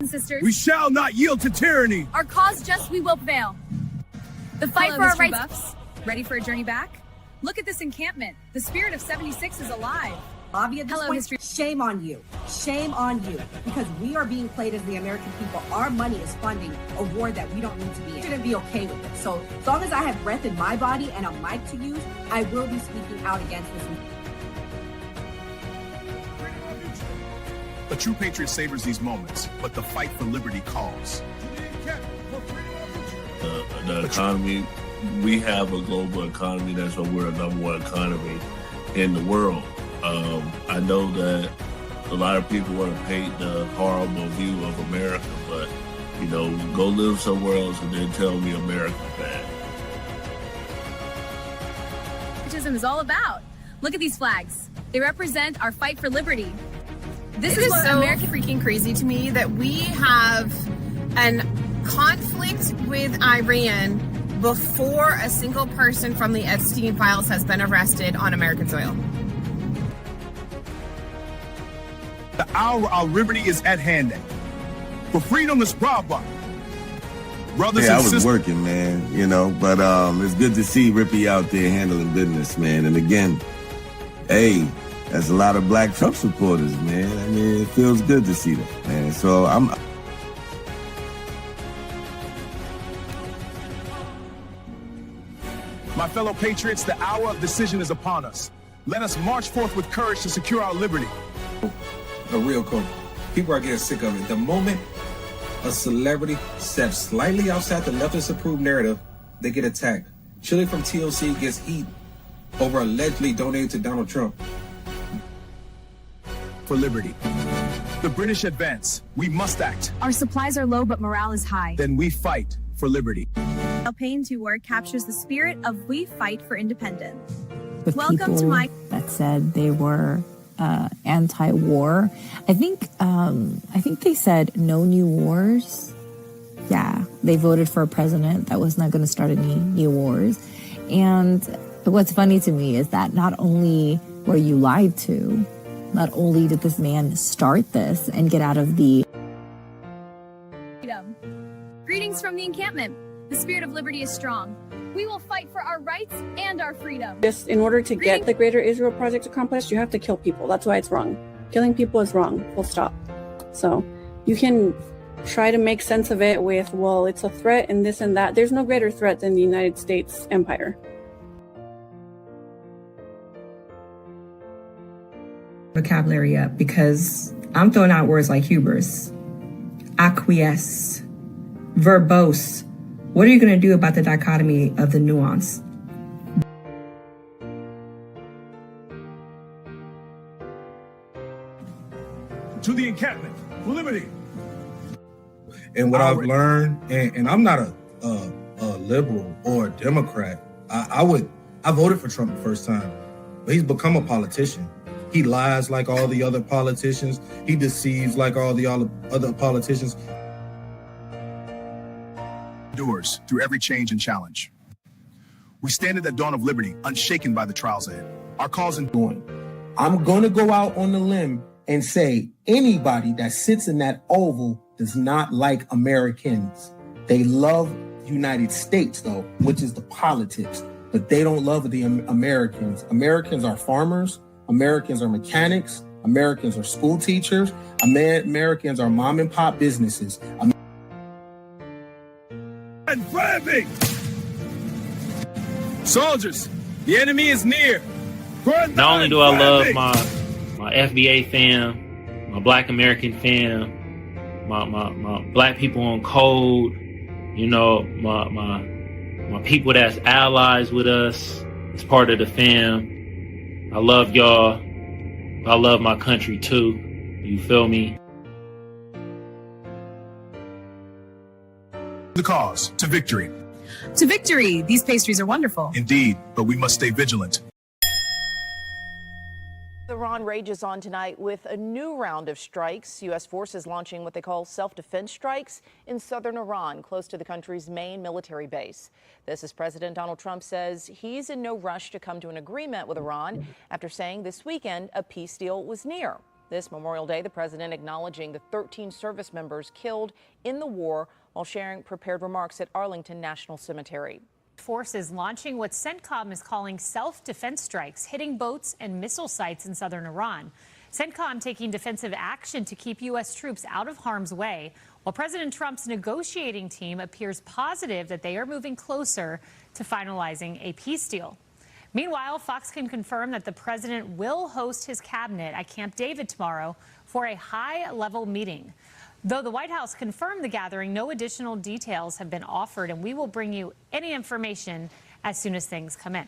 Sisters, We shall not yield to tyranny. our cause just we will prevail. The fight Hello, for our history rights. buffs. Ready for a journey back? Look at this encampment. The spirit of 76 is alive. Bobby, at this Hello, point, history. shame on you. Shame on you. Because we are being played as the American people. Our money is funding a war that we don't need to be in. I shouldn't be okay with it. So as long as I have breath in my body and a mic to use, I will be speaking out against this. A true patriot savors these moments, but the fight for liberty calls. The economy, we have a global economy. That's why we're a number one economy in the world. I know that a lot of people want to paint the horrible view of America, but, you know, go live somewhere else and then tell me America's bad. Patriotism is all about. Look at these flags. They represent our fight for liberty. This is what so American. freaking crazy to me that we have an conflict with Iran before a single person from the Epstein files has been arrested on American soil. The hour our liberty is at hand. For freedom is bravo. Brothers Yeah, I and was sisters. working, man, you know, but it's good to see Rippy out there handling business, man. And again, hey, there's a lot of black Trump supporters, man. I mean, it feels good to see that, man. So I'm... My fellow patriots, the hour of decision is upon us. Let us march forth with courage to secure our liberty. A real coach. People are getting sick of it. The moment a celebrity steps slightly outside the leftist approved narrative, they get attacked. Chili from TLC gets heat over allegedly donating to Donald Trump. For liberty. The British advance. We must act. Our supplies are low, but morale is high. Then we fight for liberty. Payne's work captures the spirit of we fight for independence. With Welcome to my. that said they were anti-war. I think they said no new wars. Yeah, they voted for a president that was not going to start any new wars. And what's funny to me is that not only were you lied to, not only did this man start this and get out of the Freedom. Greetings from the encampment. The spirit of liberty is strong. We will fight for our rights and our freedom. Just in order to get the Greater Israel Project accomplished, you have to kill people. That's why it's wrong. Killing people is wrong. Full stop. So you can try to make sense of it with, well, it's a threat and this and that. There's no greater threat than the United States empire. Vocabulary up because I'm throwing out words like hubris, acquiesce, verbose. What are you going to do about the dichotomy of the nuance? To the encampment. For liberty. And what I've learned, and I'm not a liberal or a Democrat. I voted for Trump the first time, but he's become a politician. He lies like all the other politicians. He deceives like all the other politicians. Endures through every change and challenge. We stand at the dawn of liberty, unshaken by the trials ahead. Our cause in Doing. I'm going to go out on the limb and say anybody that sits in that oval does not like Americans. They love United States, though, which is the politics, but they don't love the Americans. Americans are farmers. Americans are mechanics. Americans are school teachers. Americans are mom and pop businesses. and flaming! Soldiers, the enemy is near. Not only do I love my FBA fam, my Black American fam, my Black people on code, you know, my people that's allies with us, as part of the fam. I love y'all. I love my country too. You feel me? The cause to victory. To victory. These pastries are wonderful. Indeed, but we must stay vigilant. Iran rages on tonight with a new round of strikes. U.S. forces launching what they call self-defense strikes in southern Iran, close to the country's main military base. This as President Donald Trump says he's in no rush to come to an agreement with Iran after saying this weekend a peace deal was near. This Memorial Day, the president acknowledging the 13 service members killed in the war while sharing prepared remarks at Arlington National Cemetery. Forces launching what CENTCOM is calling self-defense strikes, hitting boats and missile sites in southern Iran. CENTCOM taking defensive action to keep U.S. troops out of harm's way, while President Trump's negotiating team appears positive that they are moving closer to finalizing a peace deal. Meanwhile, Fox can confirm that the president will host his cabinet at Camp David tomorrow for a high-level meeting. Though the White House confirmed the gathering, no additional details have been offered, and we will bring you any information as soon as things come in.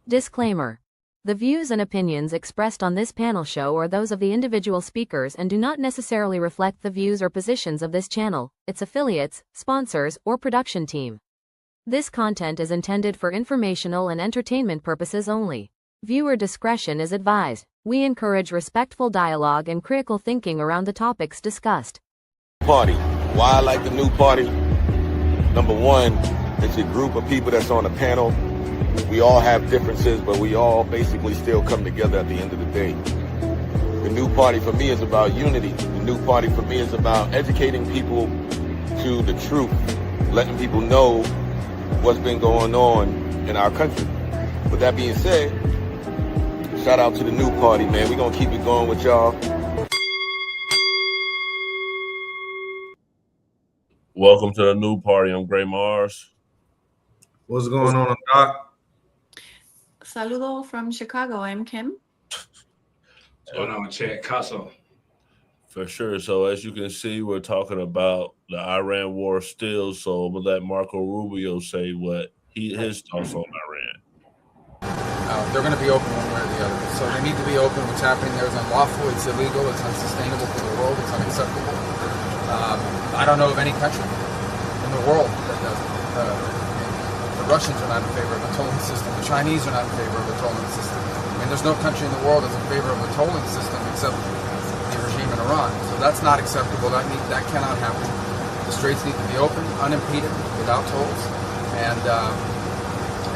Disclaimer. The views and opinions expressed on this panel show are those of the individual speakers and do not necessarily reflect the views or positions of this channel, its affiliates, sponsors, or production team. This content is intended for informational and entertainment purposes only. Viewer discretion is advised. We encourage respectful dialogue and critical thinking around the topics discussed. Party. Why I like the new party? Number one, it's a group of people that's on a panel. We all have differences, but we all basically still come together at the end of the day. The new party for me is about unity. The new party for me is about educating people to the truth, letting people know what's been going on in our country. With that being said, shout out to the new party, man. We're going to keep it going with y'all. Welcome to the new party. I'm Gray Mars. What's going on, Doc? Saludo from Chicago. I'm Kim. What's going on, Chad Casso? For sure. So as you can see, we're talking about the Iran war still. So I'm gonna let Marco Rubio say what his thoughts on Iran. They're going to be open one way or the other. So they need to be open. What's happening there is unlawful. It's illegal. It's unsustainable for the world. It's unacceptable. I don't know of any country in the world that does it. The Russians are not in favor of a tolling system. The Chinese are not in favor of a tolling system. I mean, there's no country in the world that's in favor of a tolling system except the regime in Iran. So that's not acceptable. That cannot happen. The straits need to be open, unimpeded, without tolls, and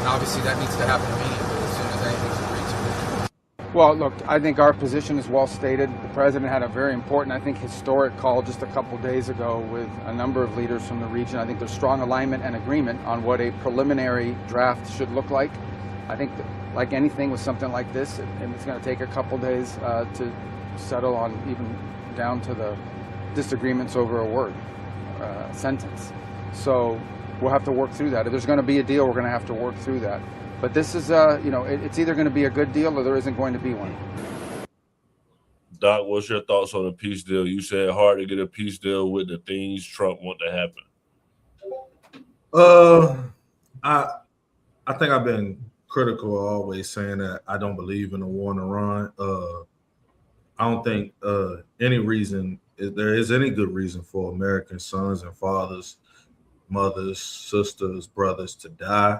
obviously that needs to happen immediately as soon as anything's agreed to. Well, look, I think our position is well stated. The president had a very important, I think, historic call just a couple days ago with a number of leaders from the region. I think there's strong alignment and agreement on what a preliminary draft should look like. I think that, like anything with something like this, it's going to take a couple days to settle on, even down to the disagreements over a word, sentence. So we'll have to work through that. If there's going to be a deal, we're going to have to work through that. But this is, it's either going to be a good deal or there isn't going to be one. Doc, what's your thoughts on the peace deal? You said hard to get a peace deal with the things Trump want to happen. I think I've been critical of always saying that I don't believe in a war in Iran. I don't think there is any good reason for American sons and fathers, mothers, sisters, brothers to die.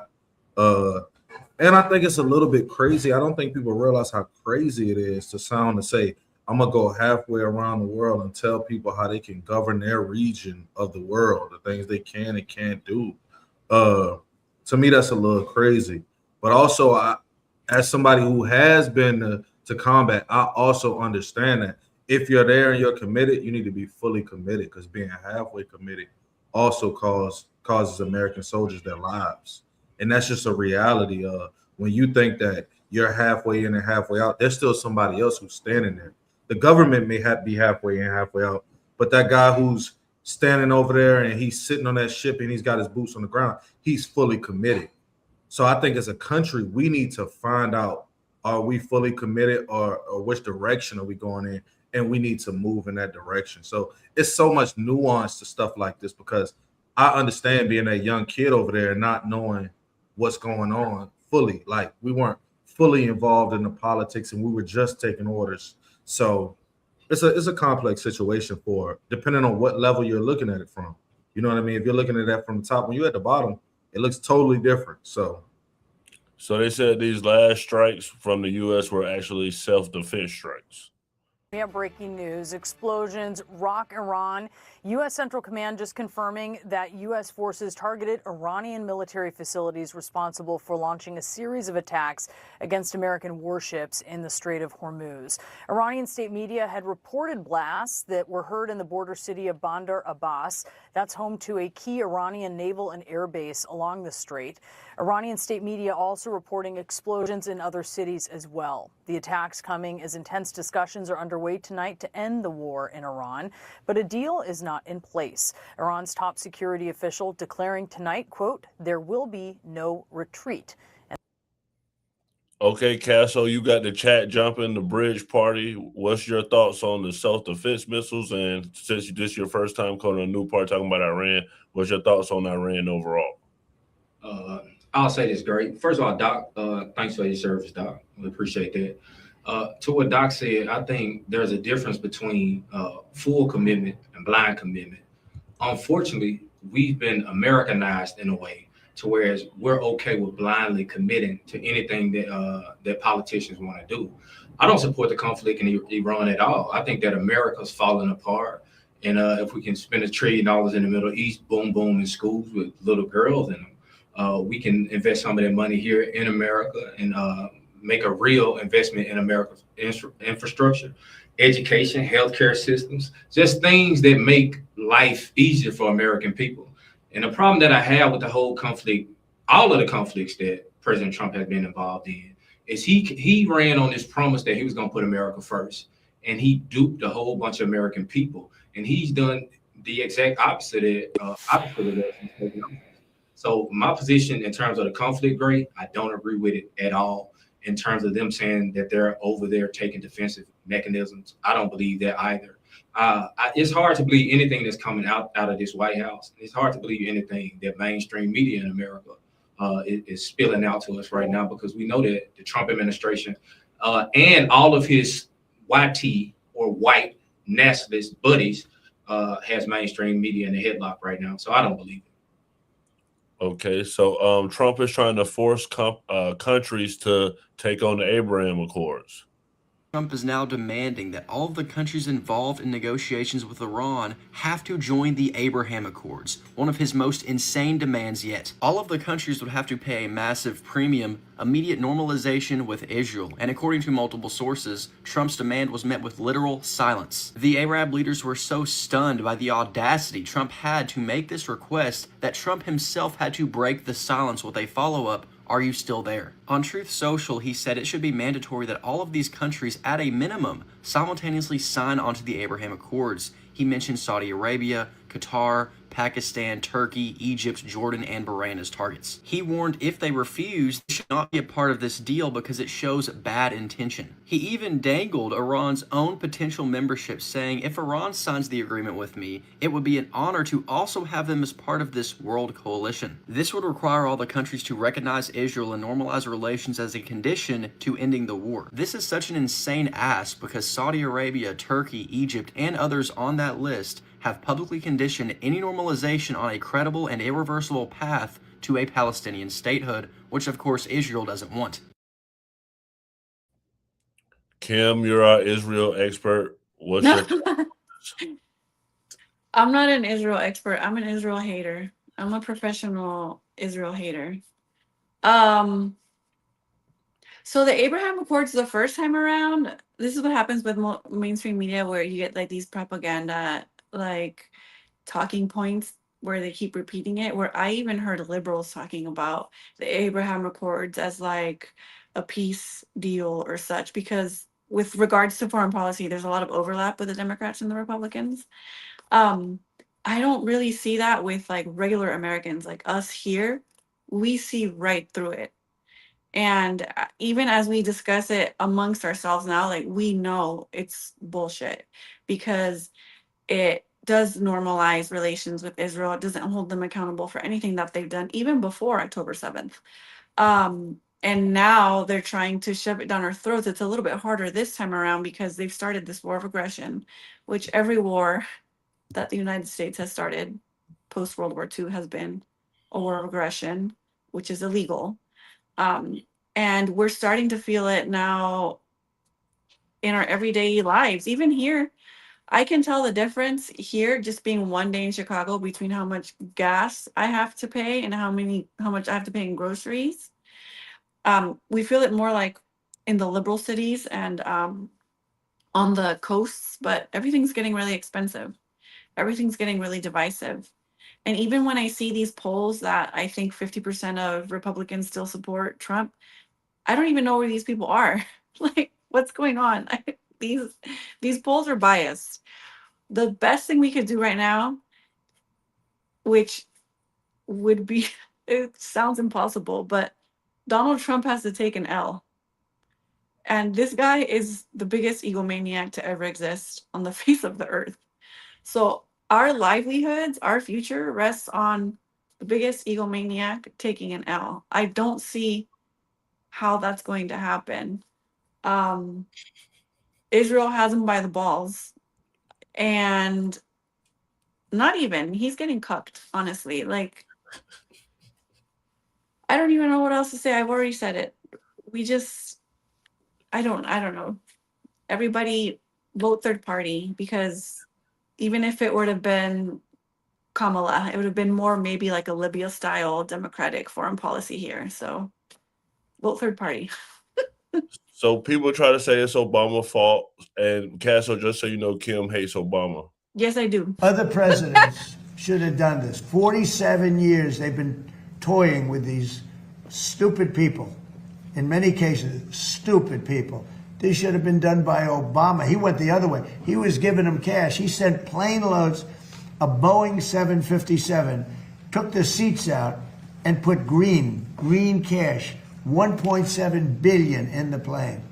And I think it's a little bit crazy. I don't think people realize how crazy it is to say, I'm going to go halfway around the world and tell people how they can govern their region of the world, the things they can and can't do. To me, that's a little crazy. But also, as somebody who has been to combat, I also understand that if you're there and you're committed, you need to be fully committed, because being halfway committed also causes American soldiers their lives. And that's just a reality. When you think that you're halfway in and halfway out, there's still somebody else who's standing there. The government may be halfway in, halfway out, but that guy who's standing over there and he's sitting on that ship and he's got his boots on the ground, he's fully committed. So I think as a country, we need to find out, are we fully committed or which direction are we going in? And we need to move in that direction. So it's so much nuance to stuff like this, because I understand being a young kid over there and not knowing what's going on fully. Like, we weren't fully involved in the politics and we were just taking orders. So it's a complex situation depending on what level you're looking at it from. You know what I mean? If you're looking at that from the top, when you're at the bottom, it looks totally different. So they said these last strikes from the U.S. were actually self-defense strikes. Yeah, breaking news. Explosions rock Iran. U.S. Central Command just confirming that U.S. forces targeted Iranian military facilities responsible for launching a series of attacks against American warships in the Strait of Hormuz. Iranian state media had reported blasts that were heard in the border city of Bandar Abbas. That's home to a key Iranian naval and air base along the strait. Iranian state media also reporting explosions in other cities as well. The attacks coming as intense discussions are underway tonight to end the war in Iran, but a deal is not in place. Iran's top security official declaring tonight, quote, "There will be no retreat." Okay, Casso, you got the chat jumping, the bridge party. What's your thoughts on the self-defense missiles? And since this is your first time calling a new part talking about Iran, what's your thoughts on Iran overall? I'll say this, great. First of all, Doc, thanks for your service, Doc. We appreciate that. To what Doc said, I think there's a difference between full commitment and blind commitment. Unfortunately, we've been Americanized in a way to whereas we're okay with blindly committing to anything that politicians want to do. I don't support the conflict in Iran at all. I think that America's falling apart. And if we can spend $1 trillion in the Middle East, boom, boom, in schools with little girls in them, we can invest some of that money here in America and make a real investment in America's infrastructure, education, healthcare systems, just things that make life easier for American people. And the problem that I have with the whole conflict, all of the conflicts that President Trump has been involved in, is he ran on this promise that he was going to put America first, and he duped a whole bunch of American people, and he's done the exact opposite of that. So my position in terms of the conflict, Gray, I don't agree with it at all. In terms of them saying that they're over there taking defensive mechanisms, I don't believe that either. It's hard to believe anything that's coming out of this White House. It's hard to believe anything that mainstream media in America is spilling out to us right now, because we know that the Trump administration and all of his YT or white nationalist buddies has mainstream media in the headlock right now. So I don't believe it. Okay, so Trump is trying to force countries to take on the Abraham Accords. Trump is now demanding that all of the countries involved in negotiations with Iran have to join the Abraham Accords, one of his most insane demands yet. All of the countries would have to pay a massive premium, immediate normalization with Israel, and according to multiple sources, Trump's demand was met with literal silence. The Arab leaders were so stunned by the audacity Trump had to make this request that Trump himself had to break the silence with a follow-up, "Are you still there?" On Truth Social, he said it should be mandatory that all of these countries, at a minimum, simultaneously sign onto the Abraham Accords. He mentioned Saudi Arabia, Qatar, Pakistan, Turkey, Egypt, Jordan, and Bahrain as targets. He warned if they refuse, they should not be a part of this deal because it shows bad intention. He even dangled Iran's own potential membership, saying if Iran signs the agreement with me, it would be an honor to also have them as part of this world coalition. This would require all the countries to recognize Israel and normalize relations as a condition to ending the war. This is such an insane ask because Saudi Arabia, Turkey, Egypt, and others on that list have publicly conditioned any normalization on a credible and irreversible path to a Palestinian statehood, which of course Israel doesn't want. Kim, you're our Israel expert. What's your I'm not an Israel expert. I'm an Israel hater. I'm a professional Israel hater. So the Abraham Accords the first time around, this is what happens with mainstream media, where you get like these propaganda like talking points where they keep repeating it, where I even heard liberals talking about the Abraham Accords as like a peace deal or such, because with regards to foreign policy, there's a lot of overlap with the Democrats and the Republicans. I don't really see that with like regular Americans like us here. We see right through it. And even as we discuss it amongst ourselves now, like we know it's bullshit because it does normalize relations with Israel. It doesn't hold them accountable for anything that they've done, even before October 7th. And now they're trying to shove it down our throats. It's a little bit harder this time around because they've started this war of aggression, which every war that the United States has started post World War II has been a war of aggression, which is illegal. And we're starting to feel it now in our everyday lives. Even here, I can tell the difference here just being one day in Chicago between how much gas I have to pay and how much I have to pay in groceries. We feel it more like in the liberal cities and on the coasts, but everything's getting really expensive. Everything's getting really divisive. And even when I see these polls that I think 50% of Republicans still support Trump, I don't even know where these people are. Like, what's going on? These polls are biased. The best thing we could do right now, which would be, it sounds impossible, but Donald Trump has to take an L. And this guy is the biggest egomaniac to ever exist on the face of the earth. So our livelihoods, our future rests on the biggest egomaniac taking an L. I don't see how that's going to happen. Israel has him by the balls, and not even, he's getting cucked, honestly. Like, I don't even know what else to say. I've already said it. I don't know. Everybody vote third party, because even if it would have been Kamala, it would have been more maybe like a Libya style democratic foreign policy here. So vote third party. So people try to say it's Obama's fault, and Castle, just so you know, Kim hates Obama. Yes, I do. Other presidents should have done this. 47 years they've been toying with these stupid people. In many cases, stupid people. This should have been done by Obama. He went the other way. He was giving them cash. He sent plane loads of Boeing 757, took the seats out, and put green cash, $1.7 billion in the plane.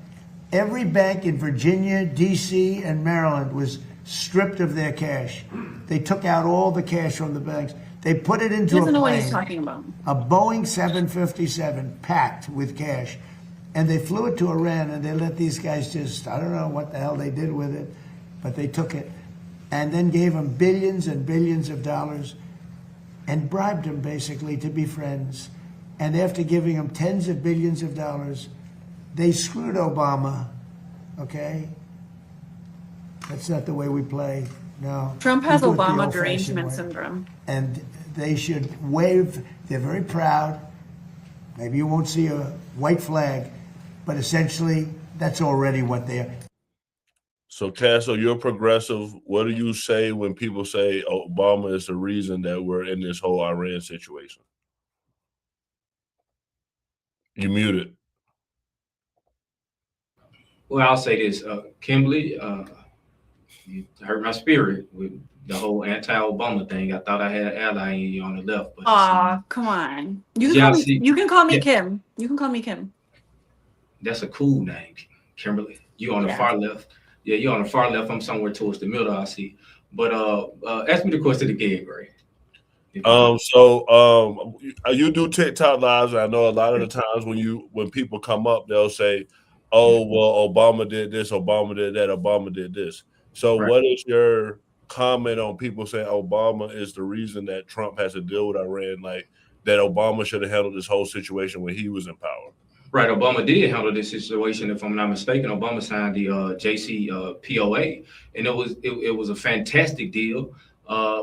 Every bank in Virginia, D.C., and Maryland was stripped of their cash. They took out all the cash from the banks. They put it into He doesn't a know what plane, he's talking about. a Boeing 757 packed with cash. And they flew it to Iran, and they let these guys just, I don't know what the hell they did with it, but they took it and then gave them billions and billions of dollars and bribed them basically to be friends. And after giving them tens of billions of dollars, they screwed Obama, okay? That's not the way we play, no. Trump has We do it the Obama old-fashioned derangement way. syndrome. And they should wave, they're very proud. Maybe you won't see a white flag, but essentially that's already what they are. So, Castle, you're progressive. What do you say when people say Obama is the reason that we're in this whole Iran situation? You muted. Well, I'll say this, Kimberly, you hurt my spirit with the whole anti-Obama thing. I thought I had an ally in you on the left, but Aw, come on. You can call me Kim. You can call me Kim. That's a cool name, Kimberly. You on the far left. Yeah, you're on the far left. I'm somewhere towards the middle, I see. But ask me the question again, Gray. You do TikTok lives, and I know a lot of the times when people come up, they'll say, "Oh, well, Obama did this, Obama did that, Obama did this." So, What is your comment on people saying Obama is the reason that Trump has to deal with Iran? Like that, Obama should have handled this whole situation when he was in power. Right, Obama did handle this situation. If I'm not mistaken, Obama signed the JCPOA, and it was a fantastic deal.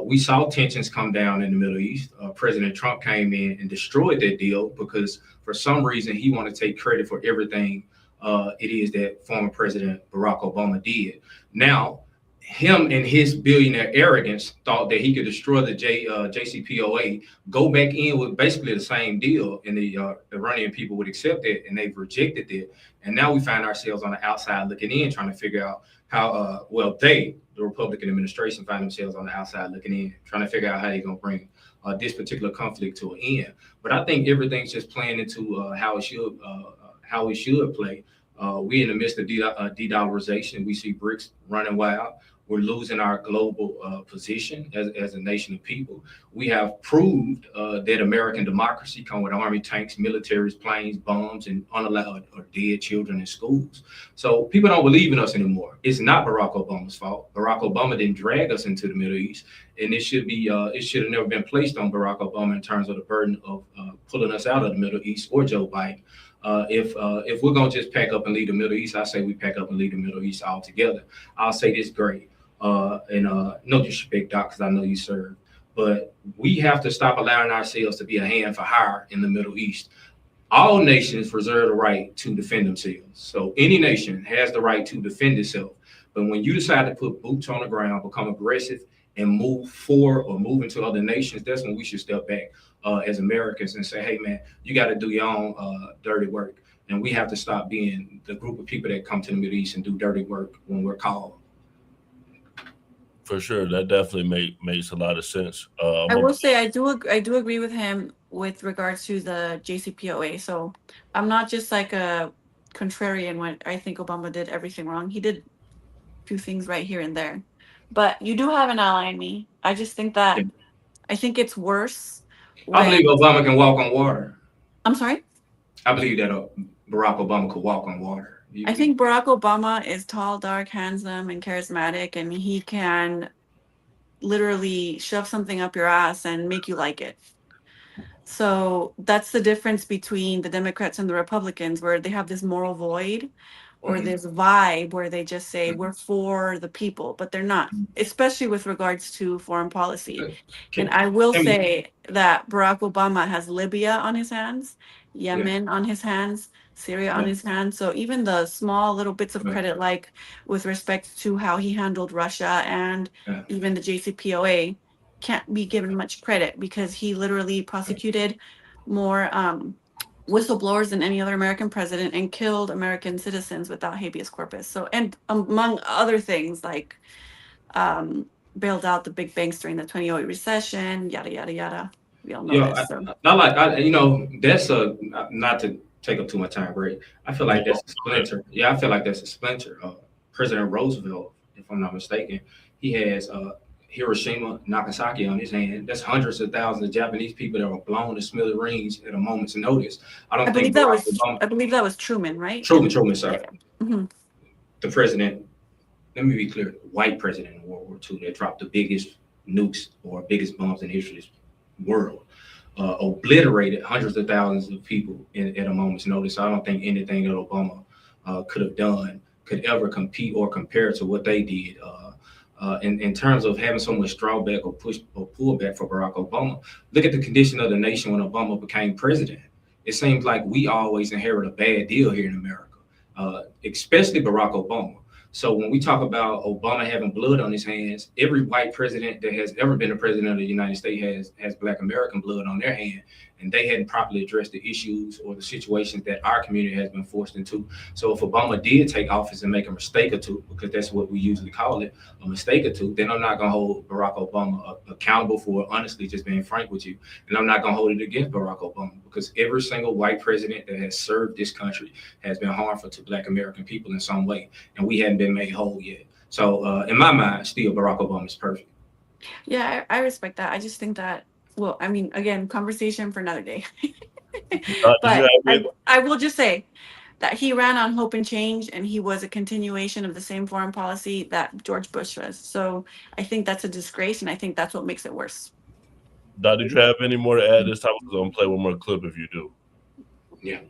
We saw tensions come down in the Middle East. President Trump came in and destroyed that deal because for some reason he wanted to take credit for everything it is that former President Barack Obama did. Now, him and his billionaire arrogance thought that he could destroy the JCPOA, go back in with basically the same deal, and the Iranian people would accept it, and they've rejected it. And now we find ourselves on the outside looking in, trying to figure out how, the Republican administration, find themselves on the outside looking in, trying to figure out how they're going to bring this particular conflict to an end. But I think everything's just playing into how it should play. We're in the midst of de-dollarization. We see BRICS running wild. We're losing our global position as a nation of people. We have proved that American democracy come with army, tanks, militaries, planes, bombs, and unallowed or dead children in schools. So people don't believe in us anymore. It's not Barack Obama's fault. Barack Obama didn't drag us into the Middle East, and it should have never been placed on Barack Obama in terms of the burden of pulling us out of the Middle East or Joe Biden. If we're gonna just pack up and leave the Middle East, I say we pack up and leave the Middle East altogether. I'll say this great, and no disrespect, Doc, because I know you serve, but we have to stop allowing ourselves to be a hand for hire in the Middle East. All nations reserve the right to defend themselves. So any nation has the right to defend itself. But when you decide to put boots on the ground, become aggressive, and move forward or move into other nations, that's when we should step back as Americans and say, hey, man, you got to do your own dirty work. And we have to stop being the group of people that come to the Middle East and do dirty work when we're called. For sure, that definitely makes a lot of sense. I will say I do agree with him with regards to the JCPOA. So I'm not just like a contrarian when I think Obama did everything wrong. He did a few things right here and there. But you do have an ally in me. I just think that I think it's worse. I believe Obama can walk on water. I'm sorry? I believe that Barack Obama could walk on water. I think Barack Obama is tall, dark, handsome, and charismatic, and he can literally shove something up your ass and make you like it. So that's the difference between the Democrats and the Republicans, where they have this moral void or this vibe where they just say we're for the people, but they're not, especially with regards to foreign policy. And I will say that Barack Obama has Libya on his hands, Yemen on his hands, Syria on his hands. So even the small little bits of credit, like with respect to how he handled Russia and even the JCPOA, can't be given much credit because he literally prosecuted more whistleblowers than any other American president and killed American citizens without habeas corpus. So, and among other things, like bailed out the big banks during the 2008 recession, yada, yada, yada. We all know this. So. That's not to take up too much time, Greg. I feel like that's a splinter. Yeah, I feel like that's a splinter. President Roosevelt, if I'm not mistaken, he has Hiroshima, Nagasaki on his hand. That's hundreds of thousands of Japanese people that were blown to smithereens at a moment's notice. I believe that was Truman, right? Truman, sir. Yeah. Mm-hmm. The president, let me be clear, white president in World War II that dropped the biggest nukes or biggest bombs in history's world. Obliterated hundreds of thousands of people at a moment's notice. I don't think anything that Obama could have done could ever compete or compare to what they did. In terms of having so much drawback or push or pullback for Barack Obama, look at the condition of the nation when Obama became president. It seems like we always inherit a bad deal here in America, especially Barack Obama. So when we talk about Obama having blood on his hands, every white president that has ever been a president of the United States has Black American blood on their hand, and they hadn't properly addressed the issues or the situations that our community has been forced into. So if Obama did take office and make a mistake or two, because that's what we usually call it, a mistake or two, then I'm not going to hold Barack Obama accountable for honestly just being frank with you. And I'm not going to hold it against Barack Obama, because every single white president that has served this country has been harmful to Black American people in some way, and we hadn't been made whole yet. So in my mind, still Barack Obama is perfect. Yeah, I respect that. I just think that, well, I mean, again, conversation for another day. But I will just say that he ran on hope and change, and he was a continuation of the same foreign policy that George Bush was. So I think that's a disgrace, and I think that's what makes it worse. Doc, did you have any more to add this time? We're going to play one more clip if you do. Yeah.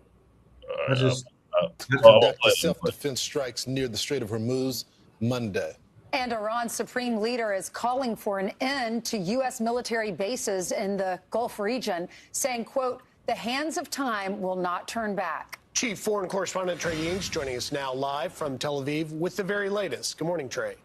Conducted self-defense strikes near the Strait of Hormuz Monday. And Iran's supreme leader is calling for an end to U.S. military bases in the Gulf region, saying, quote, the hands of time will not turn back. Chief Foreign Correspondent Trey Ying's joining us now live from Tel Aviv with the very latest. Good morning, Trey.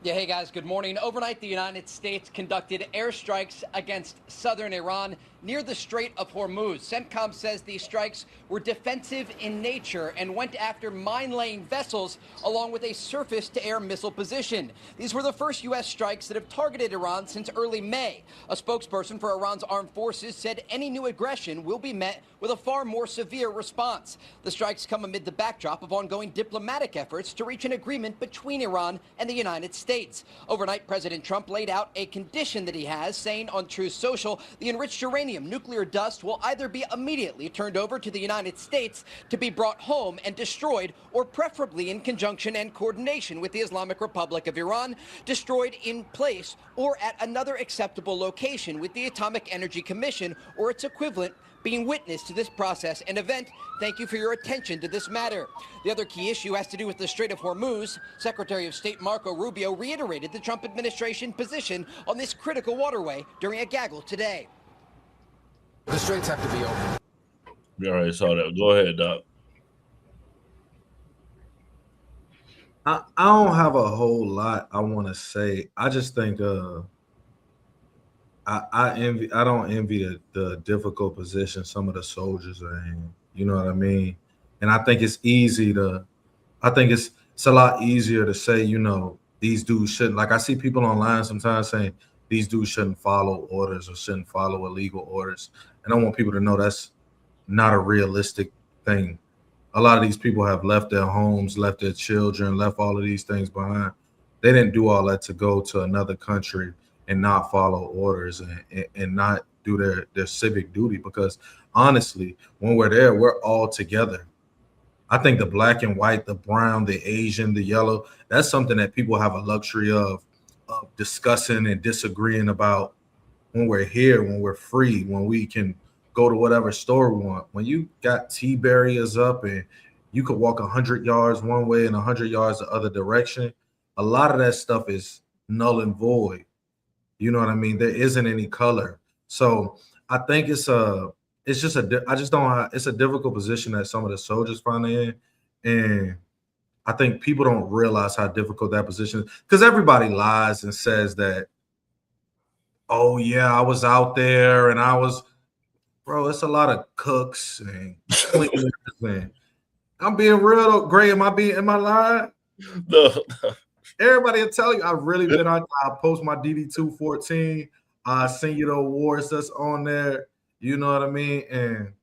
Yeah, hey guys, good morning. Overnight, the United States conducted airstrikes against southern Iran near the Strait of Hormuz. CENTCOM says these strikes were defensive in nature and went after mine-laying vessels along with a surface-to-air missile position. These were the first U.S. strikes that have targeted Iran since early May. A spokesperson for Iran's armed forces said any new aggression will be met with a far more severe response. The strikes come amid the backdrop of ongoing diplomatic efforts to reach an agreement between Iran and the United States. Overnight, President Trump laid out a condition that he has, saying on Truth Social, the enriched uranium nuclear dust will either be immediately turned over to the United States to be brought home and destroyed, or preferably in conjunction and coordination with the Islamic Republic of Iran, destroyed in place or at another acceptable location with the Atomic Energy Commission or its equivalent being witness to this process and event. Thank you for your attention to this matter. The other key issue has to do with the Strait of Hormuz. Secretary of State Marco Rubio reiterated the Trump administration position on this critical waterway during a gaggle today. The straits have to be open. We already saw that. Go ahead, Doc. I don't have a whole lot I want to say. I just think I don't envy the difficult position some of the soldiers are in. You know what I mean? And I think it's a lot easier to say, you know, these dudes shouldn't, like I see people online sometimes saying these dudes shouldn't follow orders or shouldn't follow illegal orders. And I want people to know that's not a realistic thing. A lot of these people have left their homes, left their children, left all of these things behind. They didn't do all that to go to another country and not follow orders and not do their civic duty, because honestly, when we're there, we're all together. I think the black and white, the brown, the Asian, the yellow, that's something that people have a luxury of discussing and disagreeing about when we're here, when we're free, when we can go to whatever store we want. When you got T barriers up and you could walk 100 yards one way and 100 yards the other direction, a lot of that stuff is null and void. You know what I mean? There isn't any color. So I think it's a difficult position that some of the soldiers find in. And I think people don't realize how difficult that position is, because everybody lies and says that, oh yeah, I was out there and I was, bro, it's a lot of cooks and cleaners. And I'm being real, Gray. Am I lying? No. Everybody will tell you I've really been out there. I post my DD214. I send you the awards that's on there. You know what I mean? And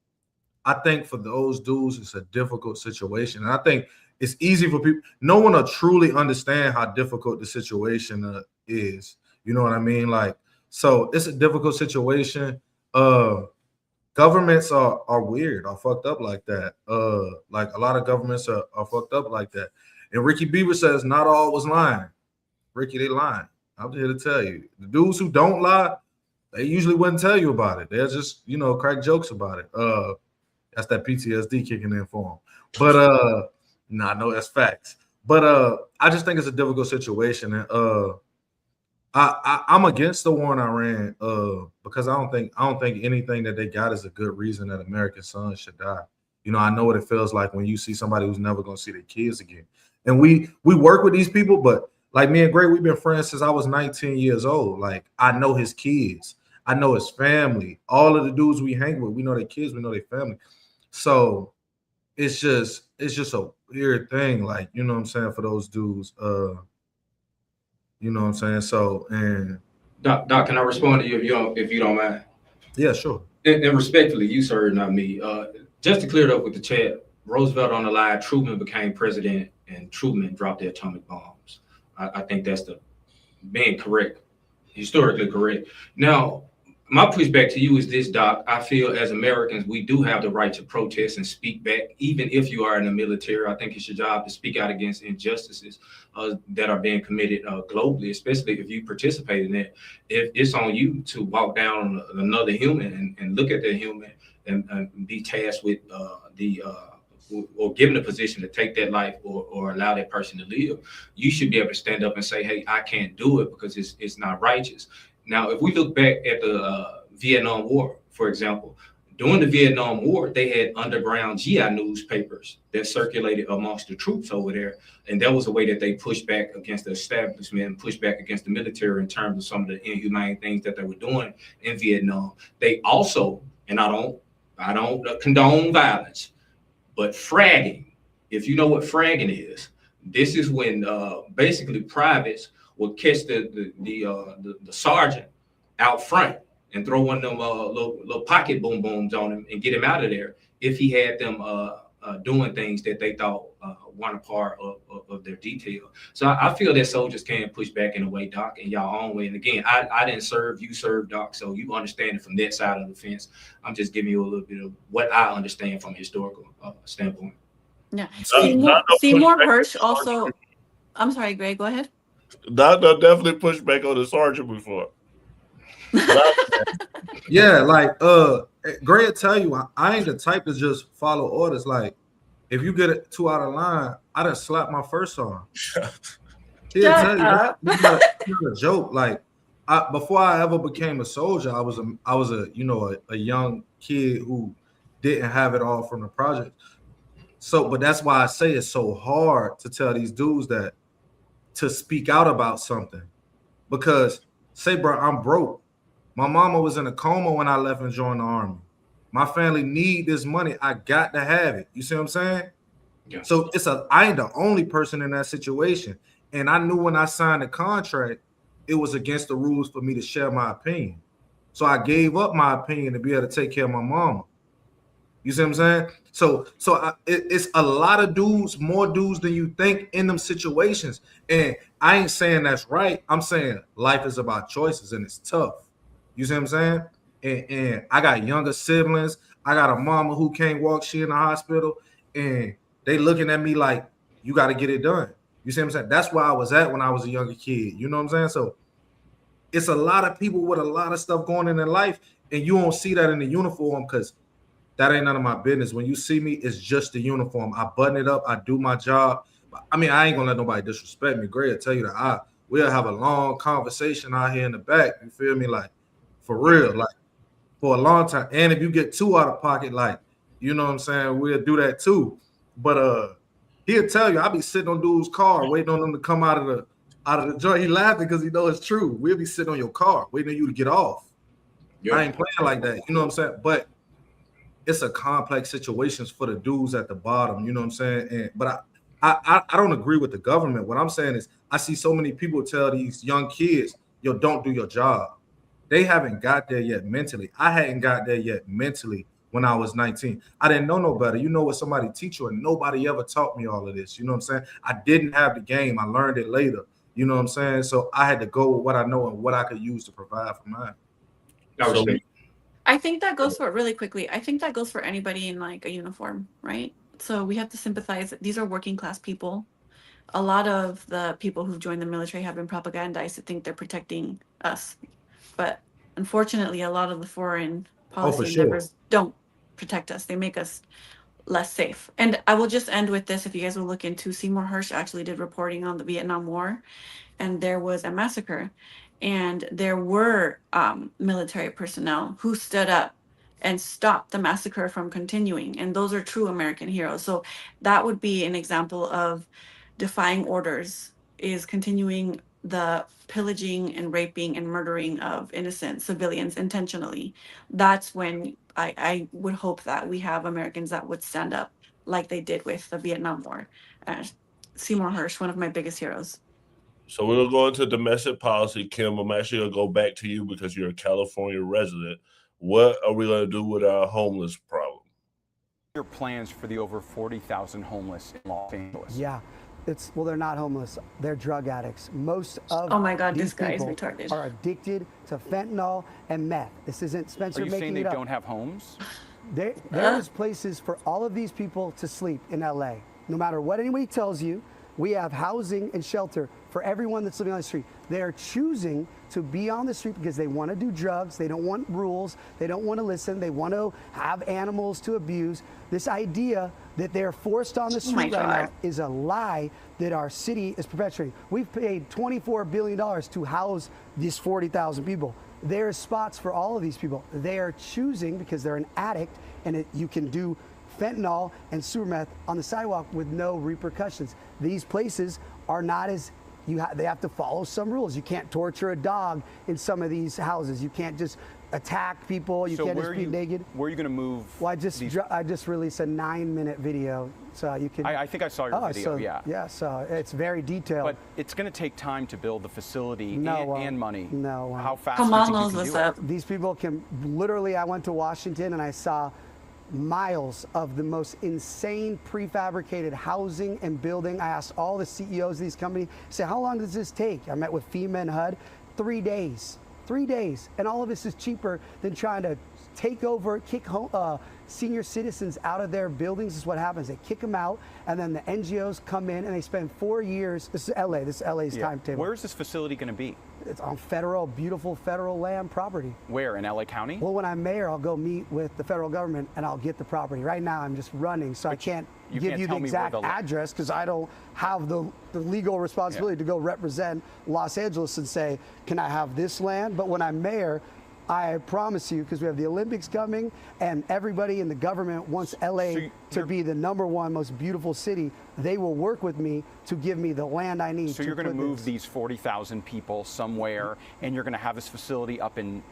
I think for those dudes, it's a difficult situation. And I think it's easy for people. No one will truly understand how difficult the situation is. You know what I mean? Like, so it's a difficult situation. Governments are weird, are fucked up like that. Like a lot of governments are fucked up like that. And Ricky Beaver says not all was lying. Ricky, they lying. I'm here to tell you. The dudes who don't lie, they usually wouldn't tell you about it. They'll just, crack jokes about it. That's that PTSD kicking in for them. But no, that's facts. But I just think it's a difficult situation. And I'm against the war in Iran because I don't think anything that they got is a good reason that American sons should die. I know what it feels like when you see somebody who's never gonna see their kids again. And we work with these people, but like me and Gray, we've been friends since I was 19 years old. Like I know his kids, I know his family. All of the dudes we hang with, we know their kids, we know their family. So it's just a weird thing, like, you know what I'm saying, for those dudes. You know what I'm saying? So, and Doc, can I respond to you if you don't mind? Yeah, sure. And respectfully, you sir, not me. Just to clear it up with the chat, Roosevelt on the line, Truman became president, and Truman dropped the atomic bombs. I think that's being correct, historically correct. Now, my pushback to you is this, Doc. I feel as Americans, we do have the right to protest and speak back, even if you are in the military. I think it's your job to speak out against injustices that are being committed globally, especially if you participate in it. If it's on you to walk down another human and look at that human and be tasked with or given a position to take that life or allow that person to live, you should be able to stand up and say, hey, I can't do it because it's not righteous. Now, if we look back at the Vietnam War, for example, during the Vietnam War, they had underground GI newspapers that circulated amongst the troops over there. And that was a way that they pushed back against the establishment and pushed back against the military in terms of some of the inhumane things that they were doing in Vietnam. They also, and I don't condone violence, but fragging, if you know what fragging is, this is when basically privates would catch the sergeant out front and throw one of them little pocket boom booms on him and get him out of there if he had them doing things that they thought weren't a part of their detail. So I feel that soldiers can push back in a way, Doc, in y'all own way. And again, I didn't serve, you served, Doc, so you understand it from that side of the fence. I'm just giving you a little bit of what I understand from a historical standpoint. Yeah. Seymour Hersh also, I'm sorry, Greg, go ahead. Doc definitely pushed back on the sergeant before. Yeah, like Gray will tell you, I ain't the type to just follow orders. Like, if you get it 2 out of line, I done slapped my first arm. He'll tell you that. It's not a joke. Like, before I ever became a soldier, I was a young kid who didn't have it all from the project. So, but that's why I say it's so hard to tell these dudes that to speak out about something, because say, bro, I'm broke. My mama was in a coma when I left and joined the army. My family need this money. I got to have it. You see what I'm saying? Yeah. So I ain't the only person in that situation. And I knew when I signed the contract, it was against the rules for me to share my opinion. So I gave up my opinion to be able to take care of my mama. You see what I'm saying? So it's a lot of dudes, more dudes than you think in them situations. And I ain't saying that's right. I'm saying life is about choices and it's tough. You see what I'm saying? And I got younger siblings. I got a mama who can't walk. She in the hospital. And they looking at me like, you got to get it done. You see what I'm saying? That's where I was at when I was a younger kid. You know what I'm saying? So it's a lot of people with a lot of stuff going in their life. And you won't see that in the uniform because that ain't none of my business. When you see me, it's just the uniform. I button it up. I do my job. I mean, I ain't going to let nobody disrespect me. Gray will tell you that we'll have a long conversation out here in the back. You feel me? Like, for real. Like, for a long time. And if you get too out of pocket, like, you know what I'm saying, we'll do that too. But he'll tell you, I'll be sitting on dude's car waiting on them to come out of the joint. He laughing because he knows it's true. We'll be sitting on your car waiting on you to get off. Yeah. I ain't playing like that. You know what I'm saying? But it's a complex situations for the dudes at the bottom. You know what I'm saying? But I don't agree with the government. What I'm saying is I see so many people tell these young kids, yo, don't do your job. They haven't got there yet mentally. I hadn't got there yet mentally when I was 19. I didn't know no better. You know what somebody teach you, and nobody ever taught me all of this. You know what I'm saying? I didn't have the game. I learned it later. You know what I'm saying? So I had to go with what I know and what I could use to provide for mine. I think that goes for really quickly. I think that goes for anybody in like a uniform, right? So we have to sympathize. These are working class people. A lot of the people who've joined the military have been propagandized to think they're protecting us. But unfortunately, a lot of the foreign policy endeavors don't protect us. They make us less safe. And I will just end with this. If you guys will look into, Seymour Hersh actually did reporting on the Vietnam War, and there was a massacre. And there were military personnel who stood up and stopped the massacre from continuing. And those are true American heroes. So that would be an example of defying orders, is continuing the pillaging and raping and murdering of innocent civilians intentionally. That's when I would hope that we have Americans that would stand up like they did with the Vietnam War. Seymour Hersh, one of my biggest heroes. So we're going to go into domestic policy. Kim, I'm actually going to go back to you because you're a California resident. What are we going to do with our homeless problem? Your plans for the over 40,000 homeless in Los Angeles? Yeah, well, they're not homeless. They're drug addicts. Most of oh my God, these this guy is people retarded. are addicted to fentanyl and meth. This isn't Spencer making it up. Are you saying they don't have homes? There is places for all of these people to sleep in LA. No matter what anybody tells you, we have housing and shelter for everyone that's living on the street. They are choosing to be on the street because they want to do drugs. They don't want rules. They don't want to listen. They want to have animals to abuse. This idea that they're forced on the street right now is a lie that our city is perpetuating. We've paid $24 billion to house these 40,000 people. There's spots for all of these people. They are choosing because they're an addict, and you can do fentanyl and super meth on the sidewalk with no repercussions. These places are not as they have to follow some rules. You can't torture a dog in some of these houses. You can't just attack people. You can't just be naked. Where are you going to move? Well, I just released a 9-minute video, so you can. I think I saw your video. Yeah, so it's very detailed. But it's going to take time to build the facility and money. No. How fast? Kamal knows what's up. These people can literally. I went to Washington and I saw miles of the most insane prefabricated housing and building. I asked all the CEOs of these companies, say, how long does this take? I met with FEMA and HUD, 3 days. 3 days. And all of this is cheaper than trying to take over, kick senior citizens out of their buildings is what happens. They kick them out, and then the NGOs come in and they spend 4 years. This is LA. This is LA's timetable. Where is this facility going to be? It's on beautiful federal land property. Where, in LA County? Well, when I'm mayor, I'll go meet with the federal government and I'll get the property. Right now, I'm just running, so I can't give you the exact address because I don't have the legal responsibility to go represent Los Angeles and say, can I have this land? But when I'm mayor, I promise you, because we have the Olympics coming and everybody in the government wants LA to be the #1 most beautiful city, they will work with me to give me the land I need. So you're going to move these 40,000 people somewhere, and you're going to have this facility up in,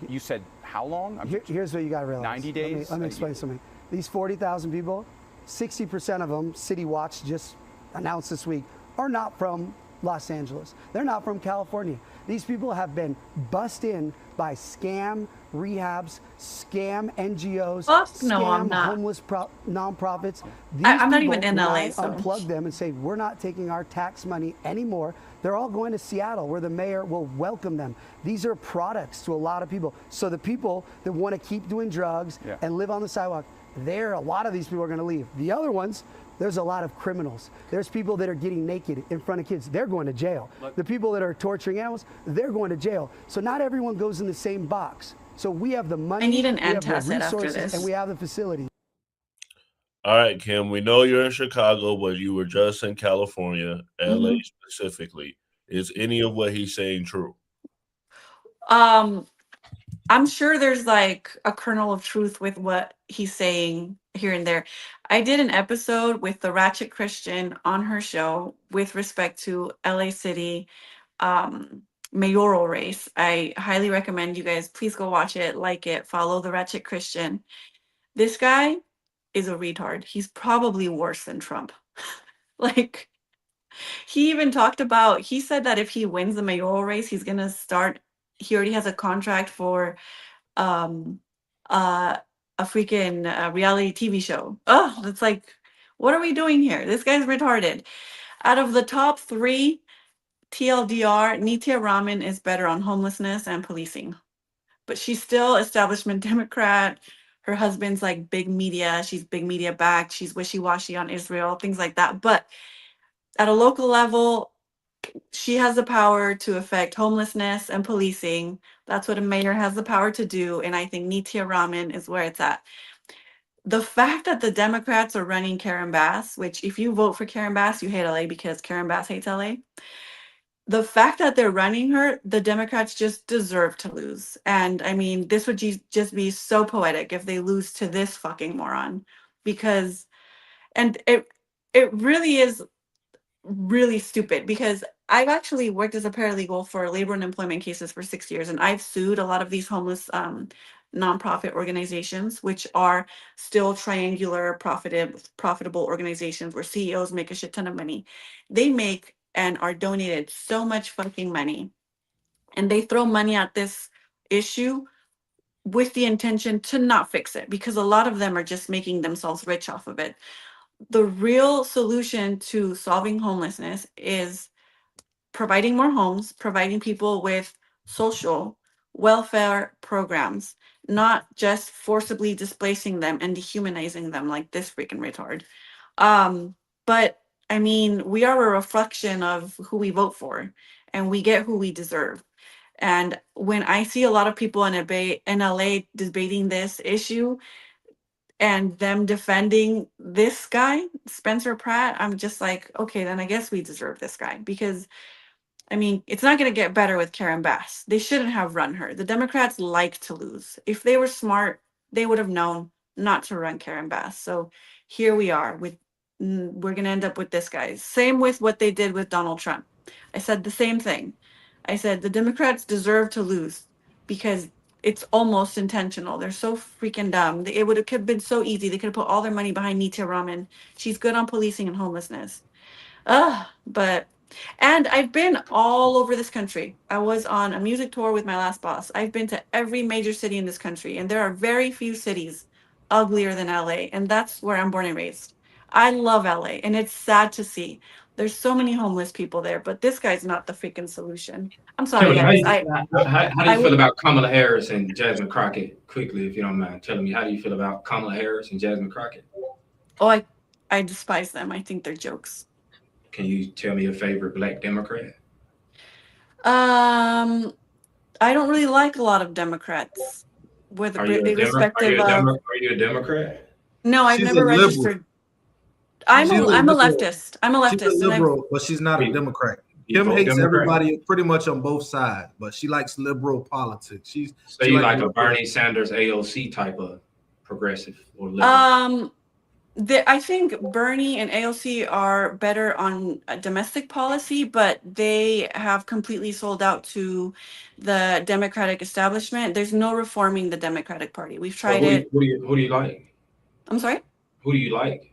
you said, how long? Here's what you got to realize. 90 days? Let me explain something. These 40,000 people, 60% of them, City Watch just announced this week, are not from Los Angeles. They're not from California. These people have been bussed in by scam rehabs, scam NGOs, scam homeless nonprofits. I'm not even in LA. So. Unplug them and say, we're not taking our tax money anymore. They're all going to Seattle, where the mayor will welcome them. These are products to a lot of people. So the people that want to keep doing drugs and live on the sidewalk, a lot of these people are going to leave. The other ones, there's a lot of criminals. There's people that are getting naked in front of kids. They're going to jail. The people that are torturing animals, they're going to jail. So not everyone goes in the same box. So we have the money, I need an we have the antacid after resources, this. and we have the facility. All right, Kim, we know you're in Chicago, but you were just in California, LA specifically. Is any of what he's saying true? I'm sure there's like a kernel of truth with what he's saying here and there. I did an episode with the Ratchet Christian on her show with respect to LA City mayoral race. I highly recommend you guys please go watch it, like it, follow the Ratchet Christian. This guy is a retard. He's probably worse than Trump. Like, he even talked about, he said that if he wins the mayoral race, he's gonna start, he already has a contract for a freaking reality TV show. Oh, it's like, what are we doing here? This guy's retarded. Out of the top 3, TLDR, Nitya Raman is better on homelessness and policing. But she's still establishment Democrat. Her husband's like big media. She's big media backed. She's wishy-washy on Israel, things like that. But at a local level, she has the power to affect homelessness and policing. That's what a mayor has the power to do. And I think Nitya Raman is where it's at. The fact that the Democrats are running Karen Bass, which if you vote for Karen Bass, you hate LA because Karen Bass hates LA. The fact that they're running her, the Democrats just deserve to lose. And I mean, this would just be so poetic if they lose to this fucking moron. Because, and it really is really stupid, because I've actually worked as a paralegal for labor and employment cases for 6 years, and I've sued a lot of these homeless nonprofit organizations, which are still triangular profitable organizations where CEOs make a shit ton of money. They make and are donated so much fucking money, and they throw money at this issue with the intention to not fix it, because a lot of them are just making themselves rich off of it. The real solution to solving homelessness is providing more homes, providing people with social welfare programs, not just forcibly displacing them and dehumanizing them like this freaking retard. But I mean, we are a reflection of who we vote for, and we get who we deserve. And when I see a lot of people in LA debating this issue and them defending this guy, Spencer Pratt, I'm just like, okay, then I guess we deserve this guy. Because I mean, it's not going to get better with Karen Bass. They shouldn't have run her. The Democrats like to lose. If they were smart, they would have known not to run Karen Bass. So here we are with, we're going to end up with this guy. Same with what they did with Donald Trump. I said the same thing. I said the Democrats deserve to lose because it's almost intentional. They're so freaking dumb. It would have been so easy. They could have put all their money behind Nitya Raman. She's good on policing and homelessness. And I've been all over this country. I was on a music tour with my last boss. I've been to every major city in this country, and there are very few cities uglier than LA, and that's where I'm born and raised. I love LA, and it's sad to see. There's so many homeless people there, but this guy's not the freaking solution. I'm sorry, Kimberly, guys. how do you feel about Kamala Harris and Jasmine Crockett? Quickly, if you don't mind telling me, how do you feel about Kamala Harris and Jasmine Crockett? Oh, I despise them. I think they're jokes. Can you tell me your favorite Black Democrat? I don't really like a lot of Democrats, with Are you a irrespective of. Are you a Democrat? No, I've She's a never liberal. registered. I'm a leftist. I'm a leftist. She's a and I've- liberal, but she's not a Democrat. You Kim vote hates Democrat? everybody pretty much on both sides, but she likes liberal politics. So she you like a liberal. Bernie Sanders AOC type of progressive or liberal? I think Bernie and AOC are better on domestic policy, but they have completely sold out to the Democratic establishment. There's no reforming the Democratic Party. We've tried it. Who do you like? I'm sorry? Who do you like?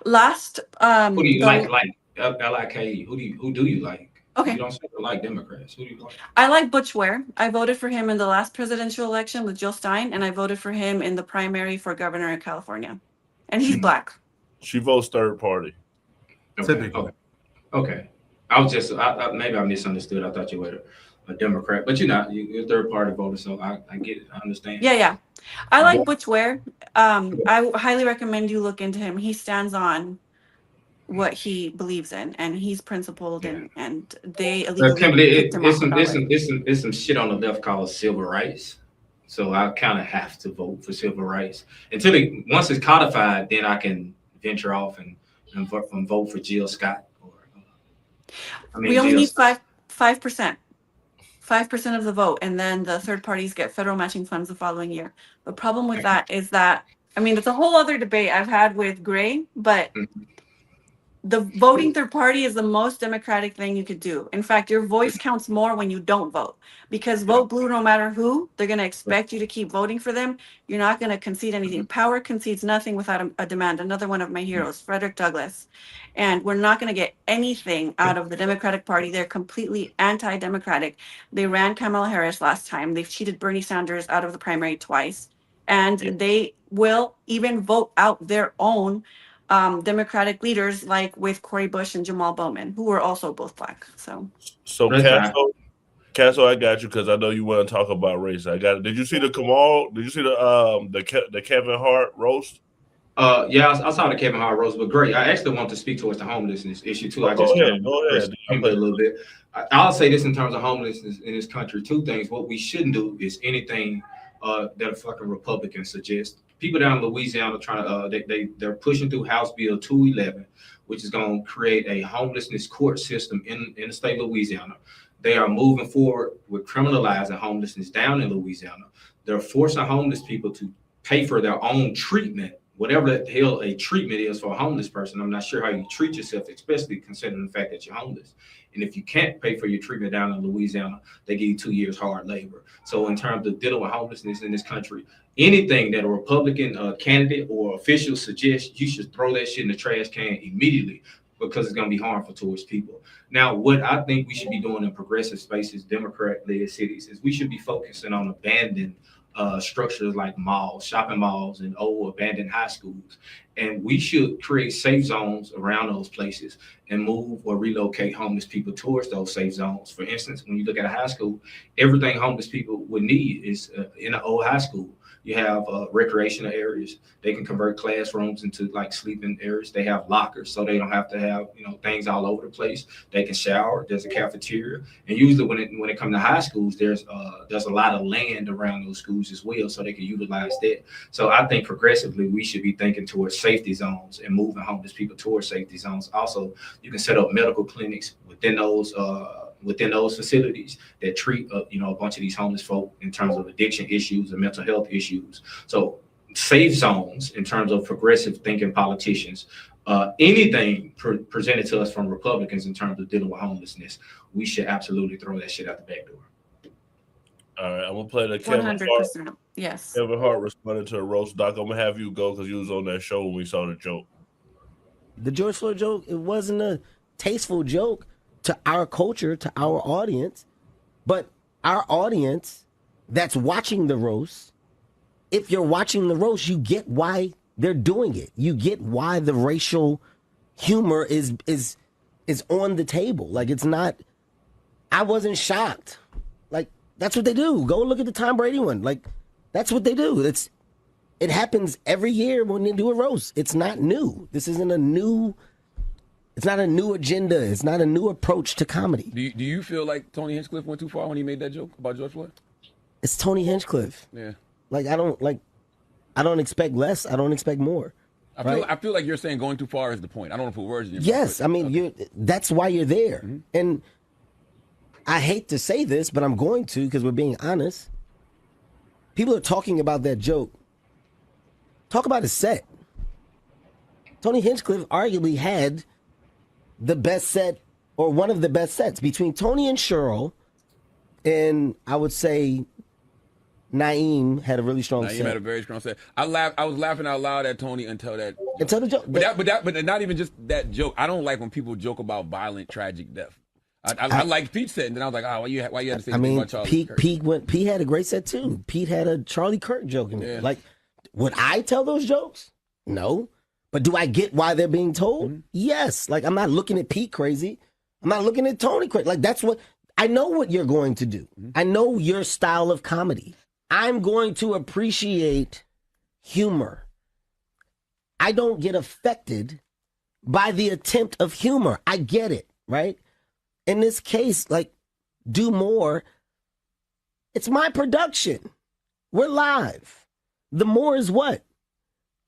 Last Who do you the- like? L-I-K-E. Who do you like? Okay. You don't seem to like Democrats. Who do you like? I like Butch Ware. I voted for him in the last presidential election with Jill Stein, and I voted for him in the primary for governor in California. And he's black. She votes third party. Okay. I was just maybe I misunderstood. I thought you were a Democrat, but you're not. You're a third party voter, so I get it. I understand. Yeah. I like Butch Ware. I highly recommend you look into him. He stands on what he believes in, and he's principled, and they illegally Kimberly, kicked him off the ballot. it's some shit on the left called civil rights. So I kind of have to vote for civil rights until once it's codified, then I can venture off and vote for Jill Scott. We only need 5%. 5% of the vote, and then the third parties get federal matching funds the following year. The problem with that is that, I mean, it's a whole other debate I've had with Gray, but the voting third party is the most democratic thing you could do. In fact, your voice counts more when you don't vote, because vote blue no matter who. They're going to expect you to keep voting for them. You're not going to concede anything. Power concedes nothing without a demand. Another one of my heroes, Frederick Douglass. And we're not going to get anything out of the Democratic Party. They're completely anti-democratic. They ran Kamala Harris last time. They've cheated Bernie Sanders out of the primary twice. And they will even vote out their own Democratic leaders, like with Cori Bush and Jamal Bowman, who were also both black. So Castle, I got you because I know you want to talk about race. I got it. Did you see the Kamal? Did you see the Kevin Hart roast? Yeah, I saw the Kevin Hart roast, but great. I actually want to speak towards the homelessness issue too. Go ahead. A little bit. I'll say this in terms of homelessness in this country. Two things. What we shouldn't do is anything that a fucking Republican suggests. People down in Louisiana trying to they're pushing through House Bill 211, which is going to create a homelessness court system in the state of Louisiana. They are moving forward with criminalizing homelessness down in Louisiana. They're forcing homeless people to pay for their own treatment, whatever the hell a treatment is for a homeless person. I'm not sure how you treat yourself, especially considering the fact that you're homeless. And if you can't pay for your treatment down in Louisiana, they give you 2 years hard labor. So in terms of dealing with homelessness in this country, anything that a Republican candidate or official suggests, you should throw that shit in the trash can immediately, because it's going to be harmful towards people. Now, what I think we should be doing in progressive spaces, Democrat-led cities, is we should be focusing on abandoned structures like malls, shopping malls, and old abandoned high schools. And we should create safe zones around those places and move or relocate homeless people towards those safe zones. For instance, when you look at a high school, everything homeless people would need is in an old high school. You have recreational areas. They can convert classrooms into like sleeping areas. They have lockers, so they don't have to have things all over the place. They can shower. There's a cafeteria, and usually when it comes to high schools, there's a lot of land around those schools as well, so they can utilize that. So I think progressively we should be thinking towards safety zones and moving homeless people towards safety zones. Also, you can set up medical clinics within those facilities that treat a bunch of these homeless folk in terms of addiction issues and mental health issues. So safe zones in terms of progressive thinking politicians, anything presented to us from Republicans in terms of dealing with homelessness, we should absolutely throw that shit out the back door. All right, I'm gonna play the Kevin 100%. Hart. Yes. Kevin Hart responded to a roast. Doc, I'm gonna have you go because you was on that show when we saw the joke. The George Floyd joke, it wasn't a tasteful joke to our culture, to our audience, but our audience that's watching the roast, if you're watching the roast, you get why they're doing it. You get why the racial humor is is on the table. Like, it's not, I wasn't shocked. Like, that's what they do. Go look at the Tom Brady one. Like, that's what they do. It happens every year when they do a roast. It's not new. This isn't a new, it's not a new agenda. It's not a new approach to comedy. Do you feel like Tony Hinchcliffe went too far when he made that joke about George Floyd? It's Tony Hinchcliffe. Yeah. Like, I don't expect less. I don't expect more. I feel like you're saying going too far is the point. I don't know if put words in your mouth. Yes, I mean, that's why you're there. Mm-hmm. And I hate to say this, but I'm going to because we're being honest. People are talking about that joke. Talk about his set. Tony Hinchcliffe arguably had the best set, or one of the best sets, between Tony and Cheryl, and I would say Naeem had a really strong set. Naeem had a very strong set. I was laughing out loud at Tony until the joke. But But not even just that joke. I don't like when people joke about violent, tragic death. I like Pete's set, and then I was like, oh, why you had to say anything about Charlie Kirk? Pete had a great set too. Pete had a Charlie Kirk joke in there. Yeah. Like, would I tell those jokes? No. But do I get why they're being told? Mm-hmm. Yes. Like, I'm not looking at Pete crazy. I'm not looking at Tony crazy. Like, that's what I know what you're going to do. Mm-hmm. I know your style of comedy. I'm going to appreciate humor. I don't get affected by the attempt of humor. I get it, right? In this case, like, do more. It's my production. We're live. The more is what?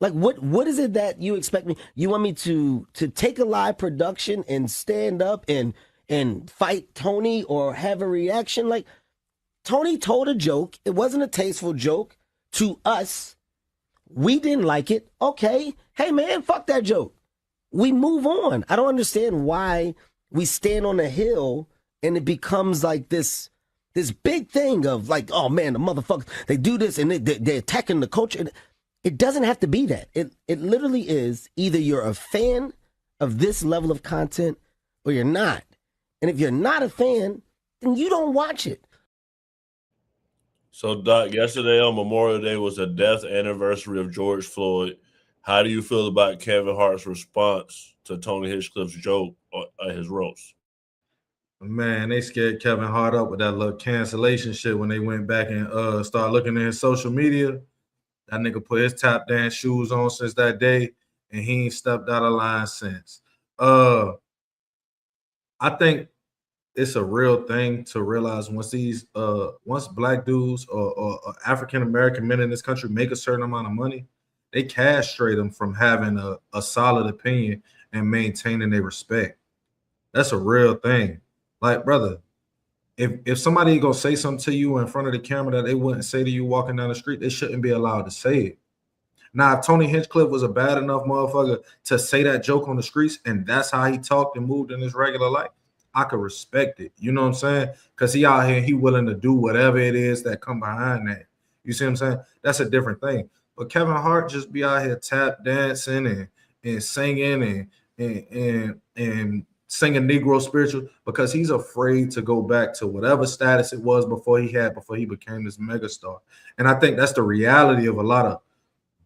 Like, what is it that you expect me? You want me to take a live production and stand up and fight Tony or have a reaction? Like, Tony told a joke. It wasn't a tasteful joke to us. We didn't like it. Okay. Hey, man, fuck that joke. We move on. I don't understand why we stand on a hill and it becomes like this big thing of like, oh, man, the motherfuckers, they do this and they're attacking the culture. It doesn't have to be that. It literally is either you're a fan of this level of content or you're not. And if you're not a fan, then you don't watch it. So, Doc, yesterday on Memorial Day was the death anniversary of George Floyd. How do you feel about Kevin Hart's response to Tony Hinchcliffe's joke at his roast? Man, they scared Kevin Hart up with that little cancellation shit when they went back and started looking at his social media. That nigga put his tap dance shoes on since that day, and he ain't stepped out of line since. I think it's a real thing to realize once black dudes or African American men in this country make a certain amount of money, they castrate them from having a solid opinion and maintaining their respect. That's a real thing. Like, brother, if somebody gonna say something to you in front of the camera that they wouldn't say to you walking down the street, they shouldn't be allowed to say it. Now, if Tony Hinchcliffe was a bad enough motherfucker to say that joke on the streets and that's how he talked and moved in his regular life, I could respect it. You know what I'm saying? Because he out here, he willing to do whatever it is that come behind that. You see what I'm saying? That's a different thing. But Kevin Hart just be out here tap dancing and singing and singing Negro spiritual because he's afraid to go back to whatever status it was before he became this megastar. And I think that's the reality of a lot of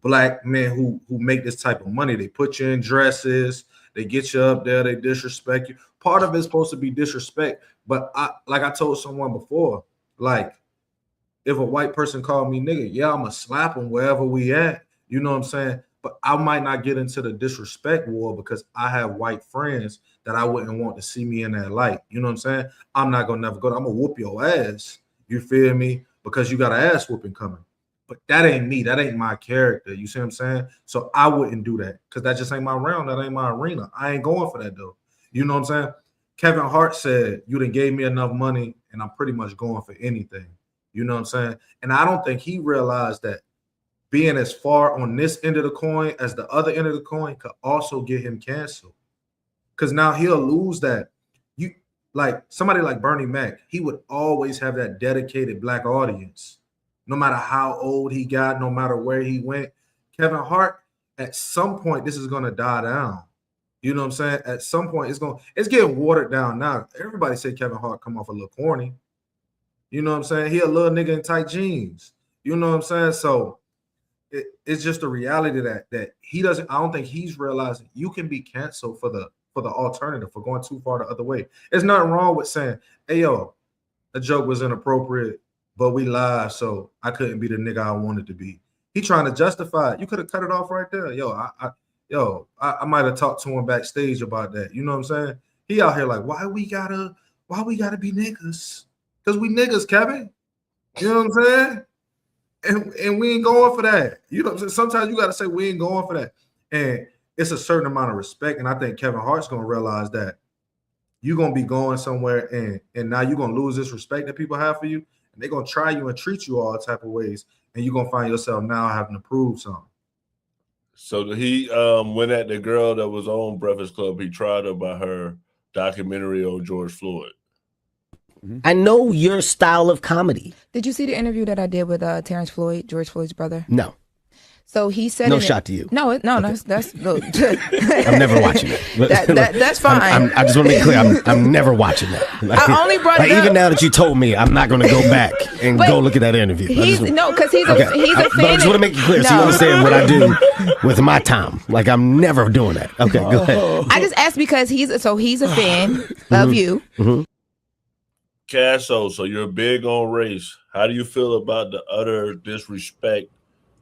black men who make this type of money. They put you in dresses, they get you up there, they disrespect you. Part of it's supposed to be disrespect, but like I told someone before, like, if a white person called me nigga, yeah, I'm gonna slap him wherever we at. You know what I'm saying? But I might not get into the disrespect war because I have white friends that I wouldn't want to see me in that light. You know what I'm saying? I'm not gonna never go. I'm gonna whoop your ass. You feel me? Because you got an ass whooping coming. But that ain't me. That ain't my character. You see what I'm saying? So I wouldn't do that because that just ain't my round. That ain't my arena. I ain't going for that though. You know what I'm saying? Kevin Hart said, you done gave me enough money and I'm pretty much going for anything. You know what I'm saying? And I don't think he realized that being as far on this end of the coin as the other end of the coin could also get him canceled. Because now he'll lose that. You like somebody like Bernie Mac, he would always have that dedicated black audience. No matter how old he got, no matter where he went. Kevin Hart, at some point, this is gonna die down. You know what I'm saying? At some point, it's getting watered down now. Everybody say Kevin Hart come off a little corny. You know what I'm saying? He a little nigga in tight jeans. You know what I'm saying? So it's just a reality that he doesn't. I don't think he's realizing you can be canceled for for the alternative, for going too far the other way. There's nothing wrong with saying, hey, yo, a joke was inappropriate, but we live, so I couldn't be the nigga I wanted to be. He trying to justify it. You could have cut it off right there. I might have talked to him backstage about that. You know what I'm saying? He out here like, why we gotta be niggas? Because we niggas, Kevin. You know what I'm saying? And we ain't going for that. You know what I'm saying? Sometimes you gotta say we ain't going for that. And it's a certain amount of respect. And I think Kevin Hart's gonna realize that you're gonna be going somewhere and now you're gonna lose this respect that people have for you. And they're gonna try you and treat you all type of ways. And you're gonna find yourself now having to prove something. So he went at the girl that was on Breakfast Club. He tried her by her documentary on George Floyd. I know your style of comedy. Did you see the interview that I did with Terrence Floyd, George Floyd's brother? No. So he said no shot to you. No, okay. that's look. I'm never watching it. That's fine. I just want to be clear. I'm never watching that. I only brought it up. Even now that you told me, I'm not going to go back and go look at that interview. Because he's a fan. But I just want to make it clear so you understand what I do with my time. Like I'm never doing that. Okay, go ahead. I just asked because he's a fan of you. Mm-hmm. Casso, so you're big on race. How do you feel about the utter disrespect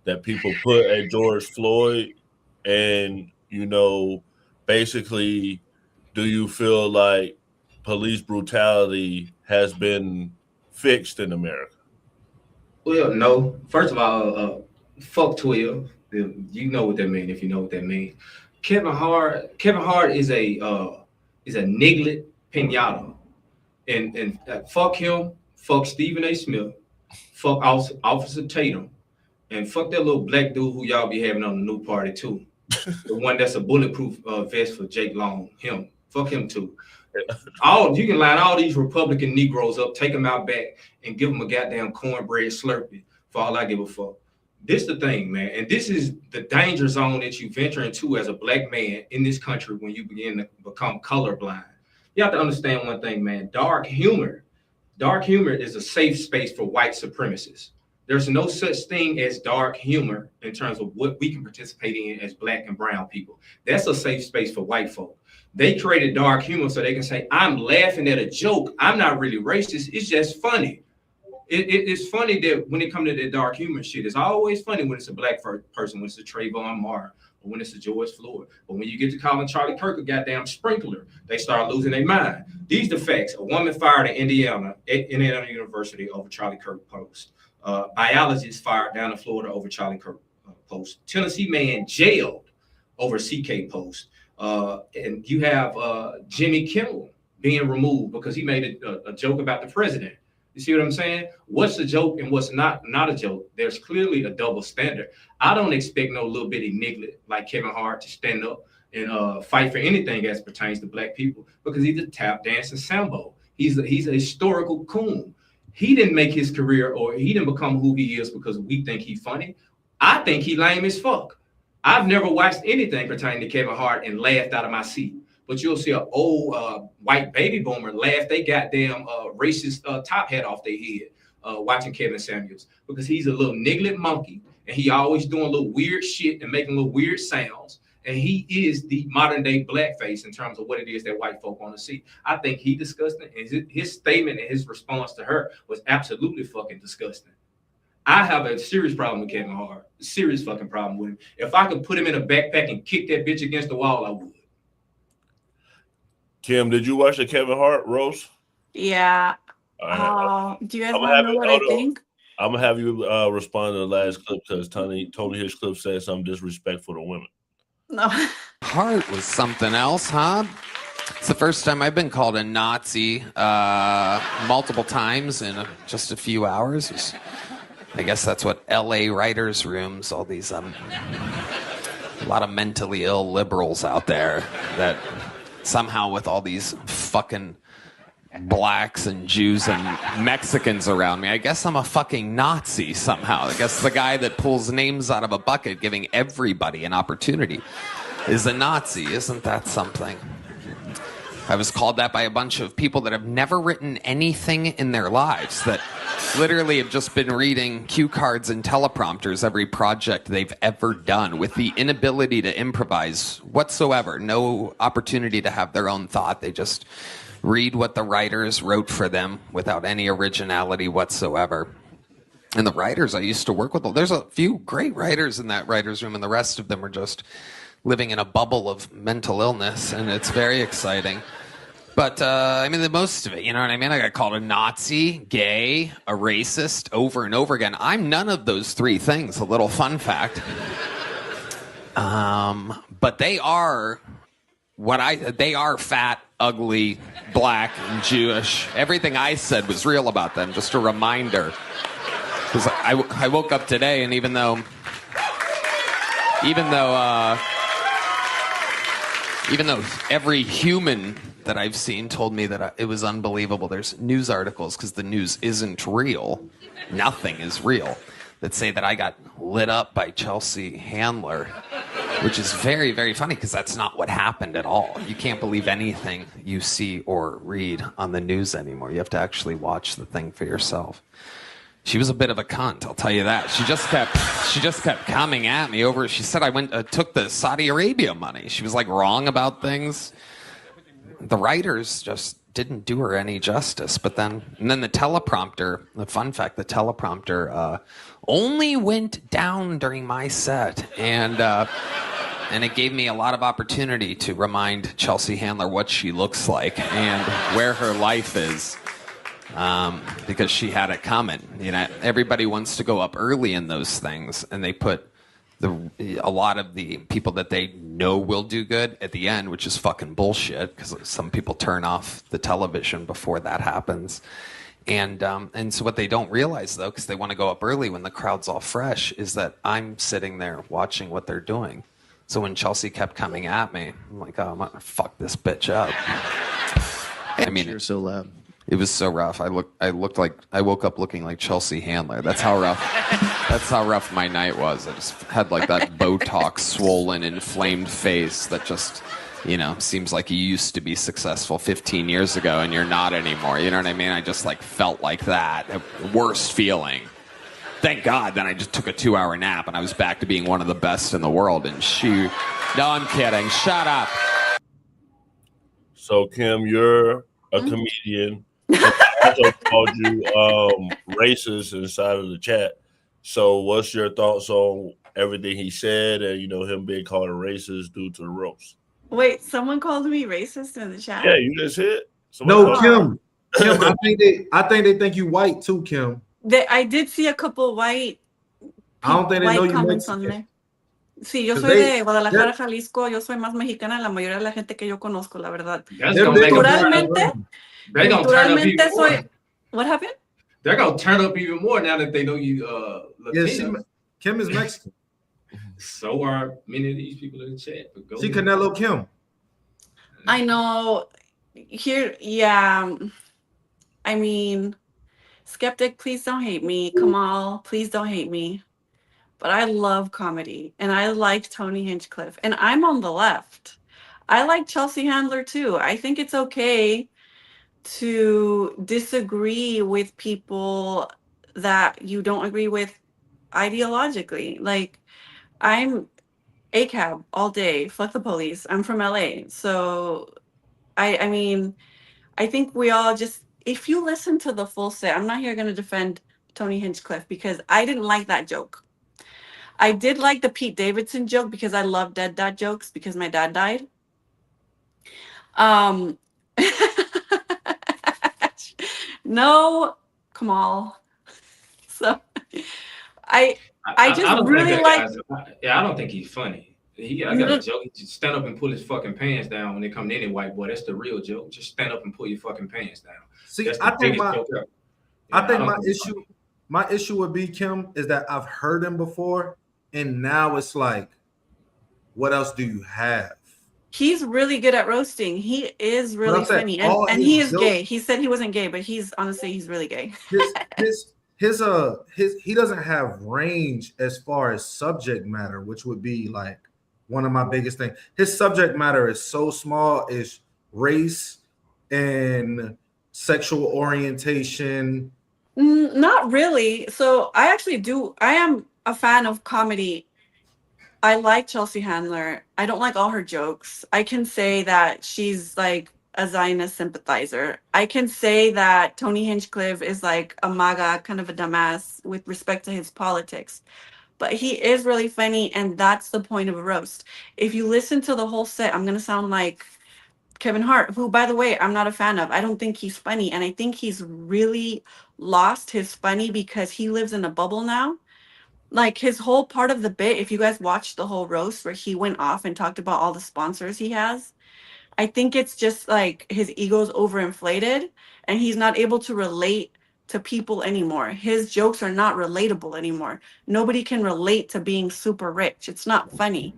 that people put at George Floyd? And, basically, do you feel like police brutality has been fixed in America? Well, no. First of all, fuck 12. You know what that means if you know what that means. Kevin Hart is a niglet pinata. And fuck him, fuck Stephen A. Smith, fuck Officer Tatum, and fuck that little black dude who y'all be having on the new party too. The one that's a bulletproof vest for Jake Long. Him. Fuck him too. You can line all these Republican Negroes up, take them out back, and give them a goddamn cornbread Slurpee for all I give a fuck. This the thing, man. And this is the danger zone that you venture into as a black man in this country when you begin to become colorblind. You have to understand one thing, man. Dark humor is a safe space for white supremacists. There's no such thing as dark humor in terms of what we can participate in as black and brown people. That's a safe space for white folk. They created dark humor so they can say, I'm laughing at a joke. I'm not really racist. It's just funny. It's funny that when it comes to the dark humor shit, it's always funny when it's a black person, when it's a Trayvon Martin, or when it's a George Floyd. But when you get to calling Charlie Kirk a goddamn sprinkler, they start losing their mind. These the facts. A woman fired at Indiana University over Charlie Kirk post. Biologist fired down in Florida over Charlie Kirk post. Tennessee man jailed over CK post. And you have Jimmy Kimmel being removed because he made a joke about the president. You see what I'm saying? What's a joke and what's not a joke? There's clearly a double standard. I don't expect no little bitty niglet like Kevin Hart to stand up and fight for anything as pertains to black people because he's a tap dancing Sambo. He's a historical coon. He didn't make his career or he didn't become who he is because we think he's funny. I think he lame as fuck. I've never watched anything pertaining to Kevin Hart and laughed out of my seat. But you'll see an old white baby boomer laugh they goddamn racist top hat off their head watching Kevin Samuels because he's a little niglet monkey and he always doing little weird shit and making little weird sounds. And he is the modern day blackface in terms of what it is that white folk want to see. I think he disgusting and his statement and his response to her was absolutely fucking disgusting. I have a serious problem with Kevin Hart, a serious fucking problem with him. If I could put him in a backpack and kick that bitch against the wall, I would. Kim, did you watch the Kevin Hart roast? Yeah. Right. Do you guys want to know what I think? I'm gonna have you respond to the last clip because Tony Hinchcliffe said something disrespectful to women. No. Hart was something else, huh? It's the first time I've been called a Nazi multiple times in just a few hours. I guess that's what LA writers' rooms, all these a lot of mentally ill liberals out there that somehow with all these fucking blacks and Jews and Mexicans around me, I guess I'm a fucking Nazi somehow. I guess the guy that pulls names out of a bucket giving everybody an opportunity is a Nazi. Isn't that something? I was called that by a bunch of people that have never written anything in their lives, that literally have just been reading cue cards and teleprompters every project they've ever done, with the inability to improvise whatsoever, no opportunity to have their own thought. They just read what the writers wrote for them without any originality whatsoever. And the writers I used to work with, there's a few great writers in that writer's room, and the rest of them are just living in a bubble of mental illness, and it's very exciting. But, I mean, the most of it, you know what I mean? I got called a Nazi, gay, a racist over and over again. I'm none of those three things, a little fun fact. But they are they are fat, ugly, black, and Jewish. Everything I said was real about them, just a reminder. Because I woke up today, and even though every human that I've seen told me that it was unbelievable, there's news articles, because the news isn't real, nothing is real, that say that I got lit up by Chelsea Handler, which is very, very funny, because that's not what happened at all. You can't believe anything you see or read on the news anymore. You have to actually watch the thing for yourself. She was a bit of a cunt, I'll tell you that. She just kept coming at me over. She said I took the Saudi Arabia money. She was like wrong about things. The writers just didn't do her any justice. And then the teleprompter, the fun fact, the teleprompter only went down during my set, and it gave me a lot of opportunity to remind Chelsea Handler what she looks like and where her life is. Because she had it coming. You know, everybody wants to go up early in those things, and they put a lot of the people that they know will do good at the end, which is fucking bullshit, because some people turn off the television before that happens. And so what they don't realize, though, because they want to go up early when the crowd's all fresh, is that I'm sitting there watching what they're doing. So when Chelsea kept coming at me, I'm like, oh, I'm gonna fuck this bitch up. I mean, you're so loud. It was so rough. I woke up looking like Chelsea Handler. That's how rough my night was. I just had like that Botox swollen, inflamed face that just, you know, seems like you used to be successful 15 years ago and you're not anymore. You know what I mean? I just like felt like that. Worst feeling. Thank God. Then I just took a 2-hour nap and I was back to being one of the best in the world. And no, I'm kidding. Shut up. So Kim, you're a comedian. Also called you racist inside of the chat. So what's your thoughts on everything he said and, you know, him being called a racist due to the roast? Wait, someone called me racist in the chat? Yeah, you just hit. No, Kim, I think they think you white too, Kim. I did see a couple white comments on there. Sí, yo soy de Guadalajara, Jalisco. Yo soy más mexicana. La mayoría de la gente que yo conozco, la verdad. Culturalmente soy. What happened? They're gonna turn up even more now that they know you. Latino. Kim is Mexican. So are many of these people in the chat. But See Canelo Kim. I know. Here, yeah. I mean, Skeptic, please don't hate me. Kamal, please don't hate me. But I love comedy, and I like Tony Hinchcliffe, and I'm on the left. I like Chelsea Handler too. I think it's okay to disagree with people that you don't agree with ideologically. Like, I'm ACAB all day, fuck the police. I'm from LA. So I mean, I think we all just, if you listen to the full set, I'm not here going to defend Tony Hinchcliffe because I didn't like that joke. I did like the Pete Davidson joke because I love dead dad jokes because my dad died. No, Kamal. So I just really like. I don't think he's funny. I got a joke. He just stand up and pull his fucking pants down when they come to any white boy. That's the real joke. Just stand up and pull your fucking pants down. See, I think my issue would be, Kim, is that I've heard him before, and now it's like, what else do you have? He's really good at roasting. He is really funny, and he is gay. He said he wasn't gay, but he's really gay. He doesn't have range as far as subject matter, which would be like one of my biggest things. His subject matter is so small: is race, and sexual orientation? Not really. So I actually do. I am a fan of comedy. I like Chelsea Handler. I don't like all her jokes. I can say that she's like a Zionist sympathizer. I can say that Tony Hinchcliffe is like a MAGA kind of a dumbass with respect to his politics. But he is really funny, and that's the point of a roast. If you listen to the whole set, I'm gonna sound like Kevin Hart, who, by the way, I'm not a fan of. I don't think he's funny, and I think he's really lost his funny because he lives in a bubble now. Like his whole part of the bit, if you guys watched the whole roast where he went off and talked about all the sponsors he has, I think it's just like his ego's overinflated and he's not able to relate to people anymore. His jokes are not relatable anymore. Nobody can relate to being super rich. It's not funny.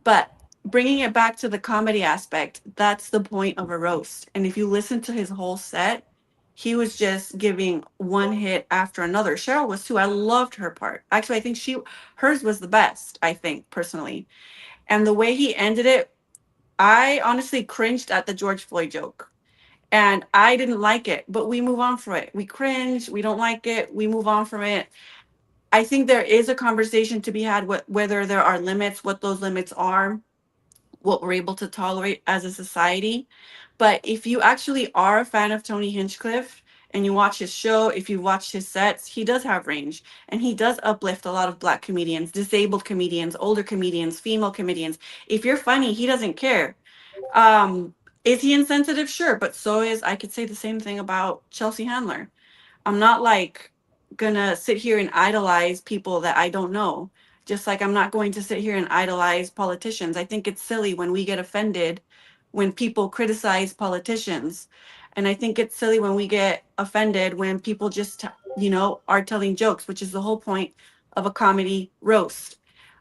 But bringing it back to the comedy aspect, that's the point of a roast. And if you listen to his whole set, he was just giving one hit after another. Cheryl was too. I loved her part. Actually, I think hers was the best, I think, personally. And the way he ended it, I honestly cringed at the George Floyd joke. And I didn't like it, but we move on from it. We cringe, we don't like it, we move on from it. I think there is a conversation to be had whether there are limits, what those limits are, what we're able to tolerate as a society. But if you actually are a fan of Tony Hinchcliffe and you watch his show, if you watch his sets, he does have range and he does uplift a lot of Black comedians, disabled comedians, older comedians, female comedians. If you're funny, he doesn't care. Is he insensitive? Sure, but so is, I could say the same thing about Chelsea Handler. I'm not like gonna sit here and idolize people that I don't know. Just like I'm not going to sit here and idolize politicians. I think it's silly when we get offended when people criticize politicians. And I think it's silly when we get offended when people just, are telling jokes, which is the whole point of a comedy roast.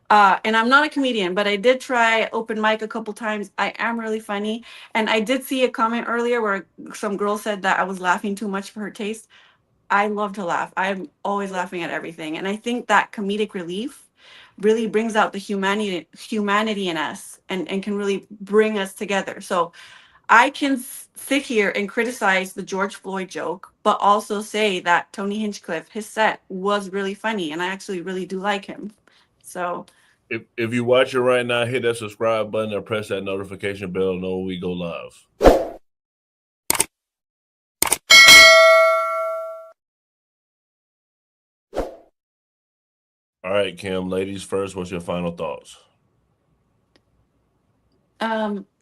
And I'm not a comedian, but I did try open mic a couple times. I am really funny. And I did see a comment earlier where some girl said that I was laughing too much for her taste. I love to laugh. I'm always laughing at everything. And I think that comedic relief really brings out the humanity in us and can really bring us together. So I can sit here and criticize the George Floyd joke, but also say that Tony Hinchcliffe, his set was really funny. And I actually really do like him. So if you watch it right now, hit that subscribe button or press that notification bell to know when we go live. All right, Kim, ladies first, what's your final thoughts?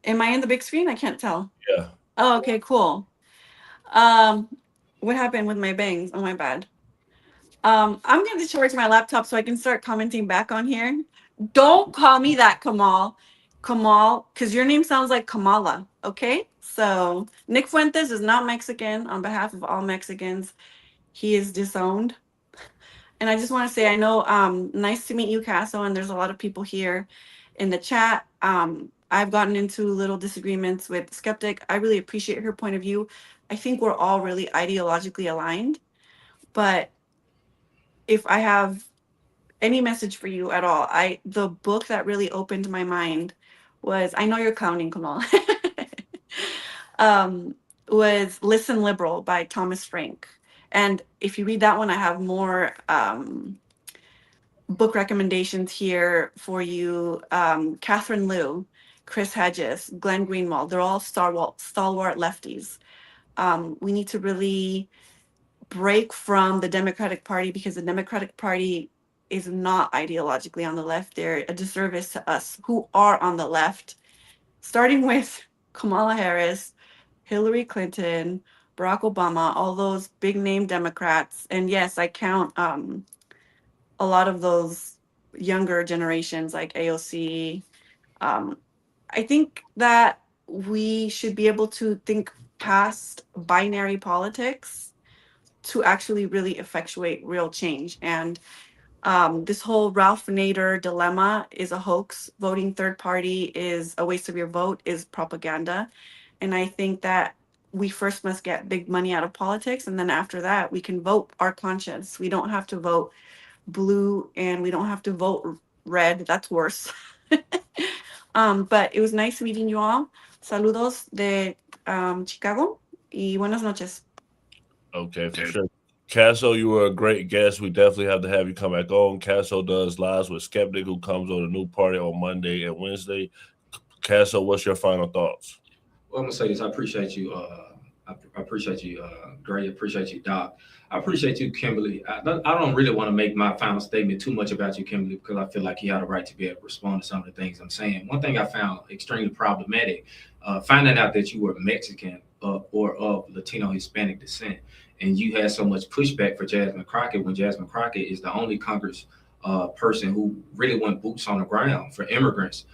am I in the big screen? I can't tell. Yeah. Oh, okay, cool. What happened with my bangs? Oh, my bad. I'm going to charge my laptop so I can start commenting back on here. Don't call me that, Kamal. Kamal, because your name sounds like Kamala, okay? So Nick Fuentes is not Mexican. On behalf of all Mexicans, he is disowned. And I just want to say, I know, nice to meet you, Casso, and there's a lot of people here in the chat. I've gotten into little disagreements with Skeptic. I really appreciate her point of view. I think we're all really ideologically aligned. But if I have any message for you at all, the book that really opened my mind was, I know you're clowning, Kamal, was Listen Liberal by Thomas Frank. And if you read that one, I have more book recommendations here for you. Catherine Liu, Chris Hedges, Glenn Greenwald, they're all stalwart lefties. We need to really break from the Democratic Party because the Democratic Party is not ideologically on the left. They're a disservice to us who are on the left, starting with Kamala Harris, Hillary Clinton, Barack Obama, all those big name Democrats. And yes, I count a lot of those younger generations like AOC. I think that we should be able to think past binary politics to actually really effectuate real change. And this whole Ralph Nader dilemma is a hoax. Voting third party is a waste of your vote, is propaganda. And I think that we first must get big money out of politics. And then after that, we can vote our conscience. We don't have to vote blue and we don't have to vote red. That's worse. But it was nice meeting you all. Saludos de Chicago. Y buenas noches. Okay, for sure. Casso, you were a great guest. We definitely have to have you come back on. Casso does lives with Skeptic, who comes on the New Party on Monday and Wednesday. Casso, what's your final thoughts? Well, I'm gonna say this. I appreciate you. I appreciate you, Gray. I appreciate you, Doc. I appreciate you, Kimberly. I don't really want to make my final statement too much about you, Kimberly, because I feel like you have a right to be able to respond to some of the things I'm saying. One thing I found extremely problematic, finding out that you were Mexican or of Latino Hispanic descent, and you had so much pushback for Jasmine Crockett when Jasmine Crockett is the only Congress person who really went boots on the ground for immigrants.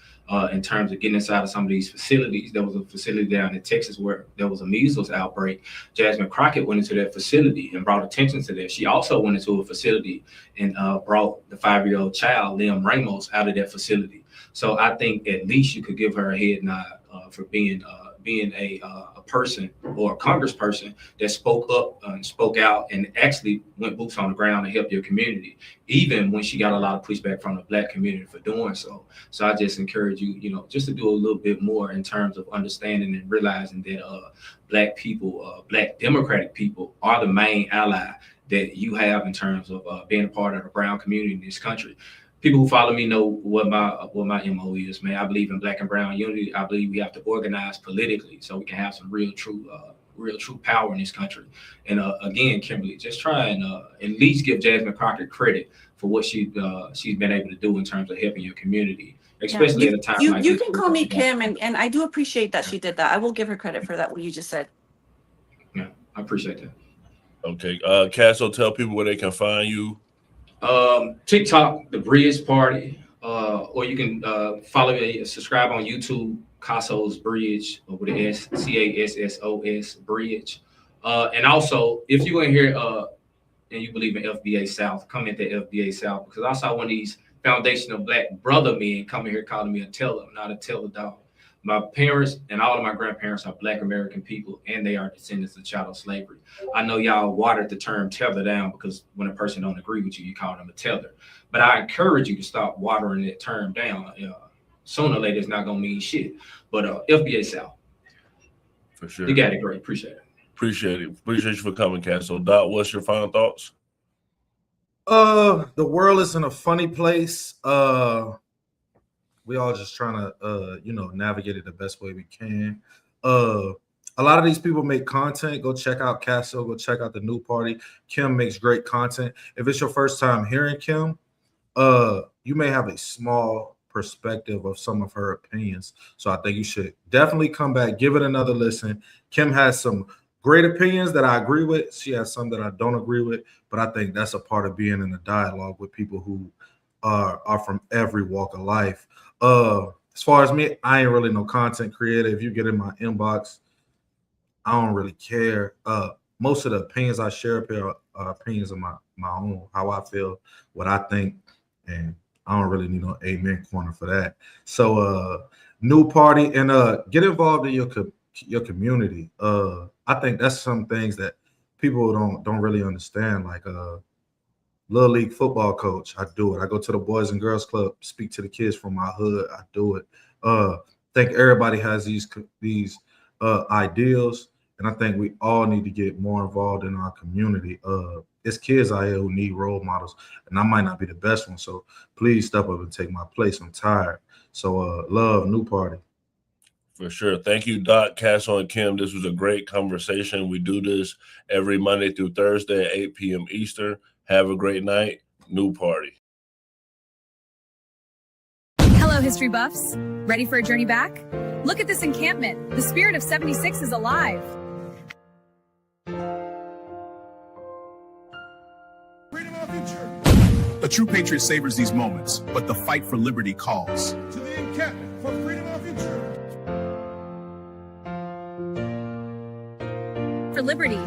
In terms of getting inside of some of these facilities. There was a facility down in Texas where there was a measles outbreak. Jasmine Crockett went into that facility and brought attention to that. She also went into a facility and brought the 5-year-old child, Liam Ramos, out of that facility. So I think at least you could give her a head nod for being a person or a congressperson that spoke up and spoke out and actually went boots on the ground to help your community, even when she got a lot of pushback from the Black community for doing so. So I just encourage you, just to do a little bit more in terms of understanding and realizing that Black people, Black Democratic people are the main ally that you have in terms of being a part of the brown community in this country. People who follow me know what my MO is, man. I believe in Black and brown unity. I believe we have to organize politically so we can have some real true power in this country. And again, Kimberly, just try and at least give Jasmine Crockett credit for what she's been able to do in terms of helping your community, especially at a time like this. You can call me Kim, and I do appreciate that she did that. I will give her credit for that, what you just said. Yeah, I appreciate that. Okay, Casso, tell people where they can find you. TikTok, The Bridge Party, or you can follow me, subscribe on YouTube, Casso's Bridge, or with the S, CASSOS Bridge. And also, if you're in here and you believe in FBA South, comment at FBA South, because I saw one of these foundational Black brother men coming here calling me a teller. I'm not a teller, dog. My parents and all of my grandparents are Black American people, and they are descendants of chattel slavery. I know y'all watered the term tether down because when a person don't agree with you, you call them a tether. But I encourage you to stop watering that term down. Sooner or later, it's not going to mean shit. But FBA South. For sure. You got it, great. Appreciate it. Appreciate it. Appreciate you for coming, Casso. Doc, what's your final thoughts? The world is in a funny place. We all just trying to, navigate it the best way we can. A lot of these people make content. Go check out Casso. Go check out the New Party. Kim makes great content. If it's your first time hearing Kim, you may have a small perspective of some of her opinions. So I think you should definitely come back, give it another listen. Kim has some great opinions that I agree with. She has some that I don't agree with, but I think that's a part of being in a dialogue with people who are from every walk of life. As far as me, I ain't really no content creator. If you get in my inbox, I don't really care. Most of the opinions I share up here are opinions of my own, how I feel, what I think, and I don't really need no amen corner for that. So New Party, and get involved in your community. I think that's some things that people don't really understand, like Little League football coach, I do it. I go to the Boys and Girls Club, speak to the kids from my hood, I do it. I think everybody has these ideals, and I think we all need to get more involved in our community. It's kids out here who need role models, and I might not be the best one, so please step up and take my place. I'm tired. So love, New Party. For sure. Thank you, Doc, Casso, and Kim. This was a great conversation. We do this every Monday through Thursday at 8 p.m. Eastern. Have a great night. New Party. Hello, history buffs. Ready for a journey back? Look at this encampment. The spirit of 76 is alive. Freedom of future. A true patriot savors these moments, but the fight for liberty calls. To the encampment for freedom of future. For liberty.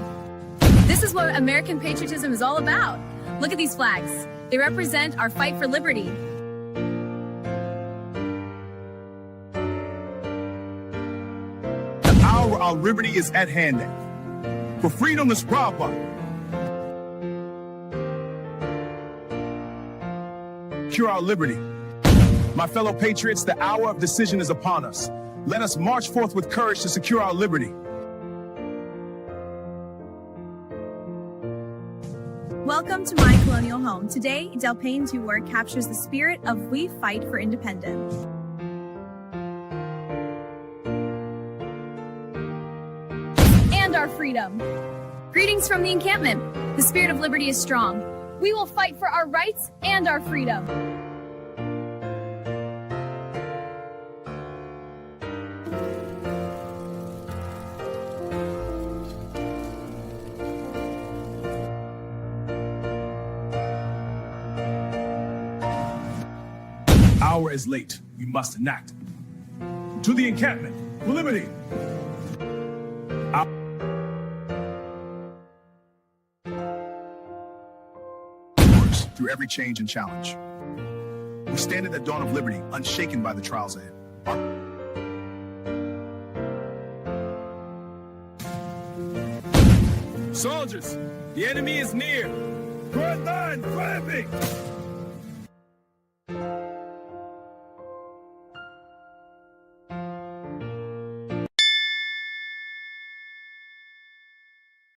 This is what American patriotism is all about. Look at these flags. They represent our fight for liberty. The hour of our liberty is at hand. For freedom is robbed by. Secure our liberty. My fellow patriots, the hour of decision is upon us. Let us march forth with courage to secure our liberty. Welcome to my colonial home. Today, Del Payne's work captures the spirit of We Fight for Independence. And our freedom. Greetings from the encampment. The spirit of liberty is strong. We will fight for our rights and our freedom. Hour is late. We must enact. To the encampment for liberty. Through every change and challenge. We stand at the dawn of liberty, unshaken by the trials ahead. Soldiers, the enemy is near. Front line, fire me!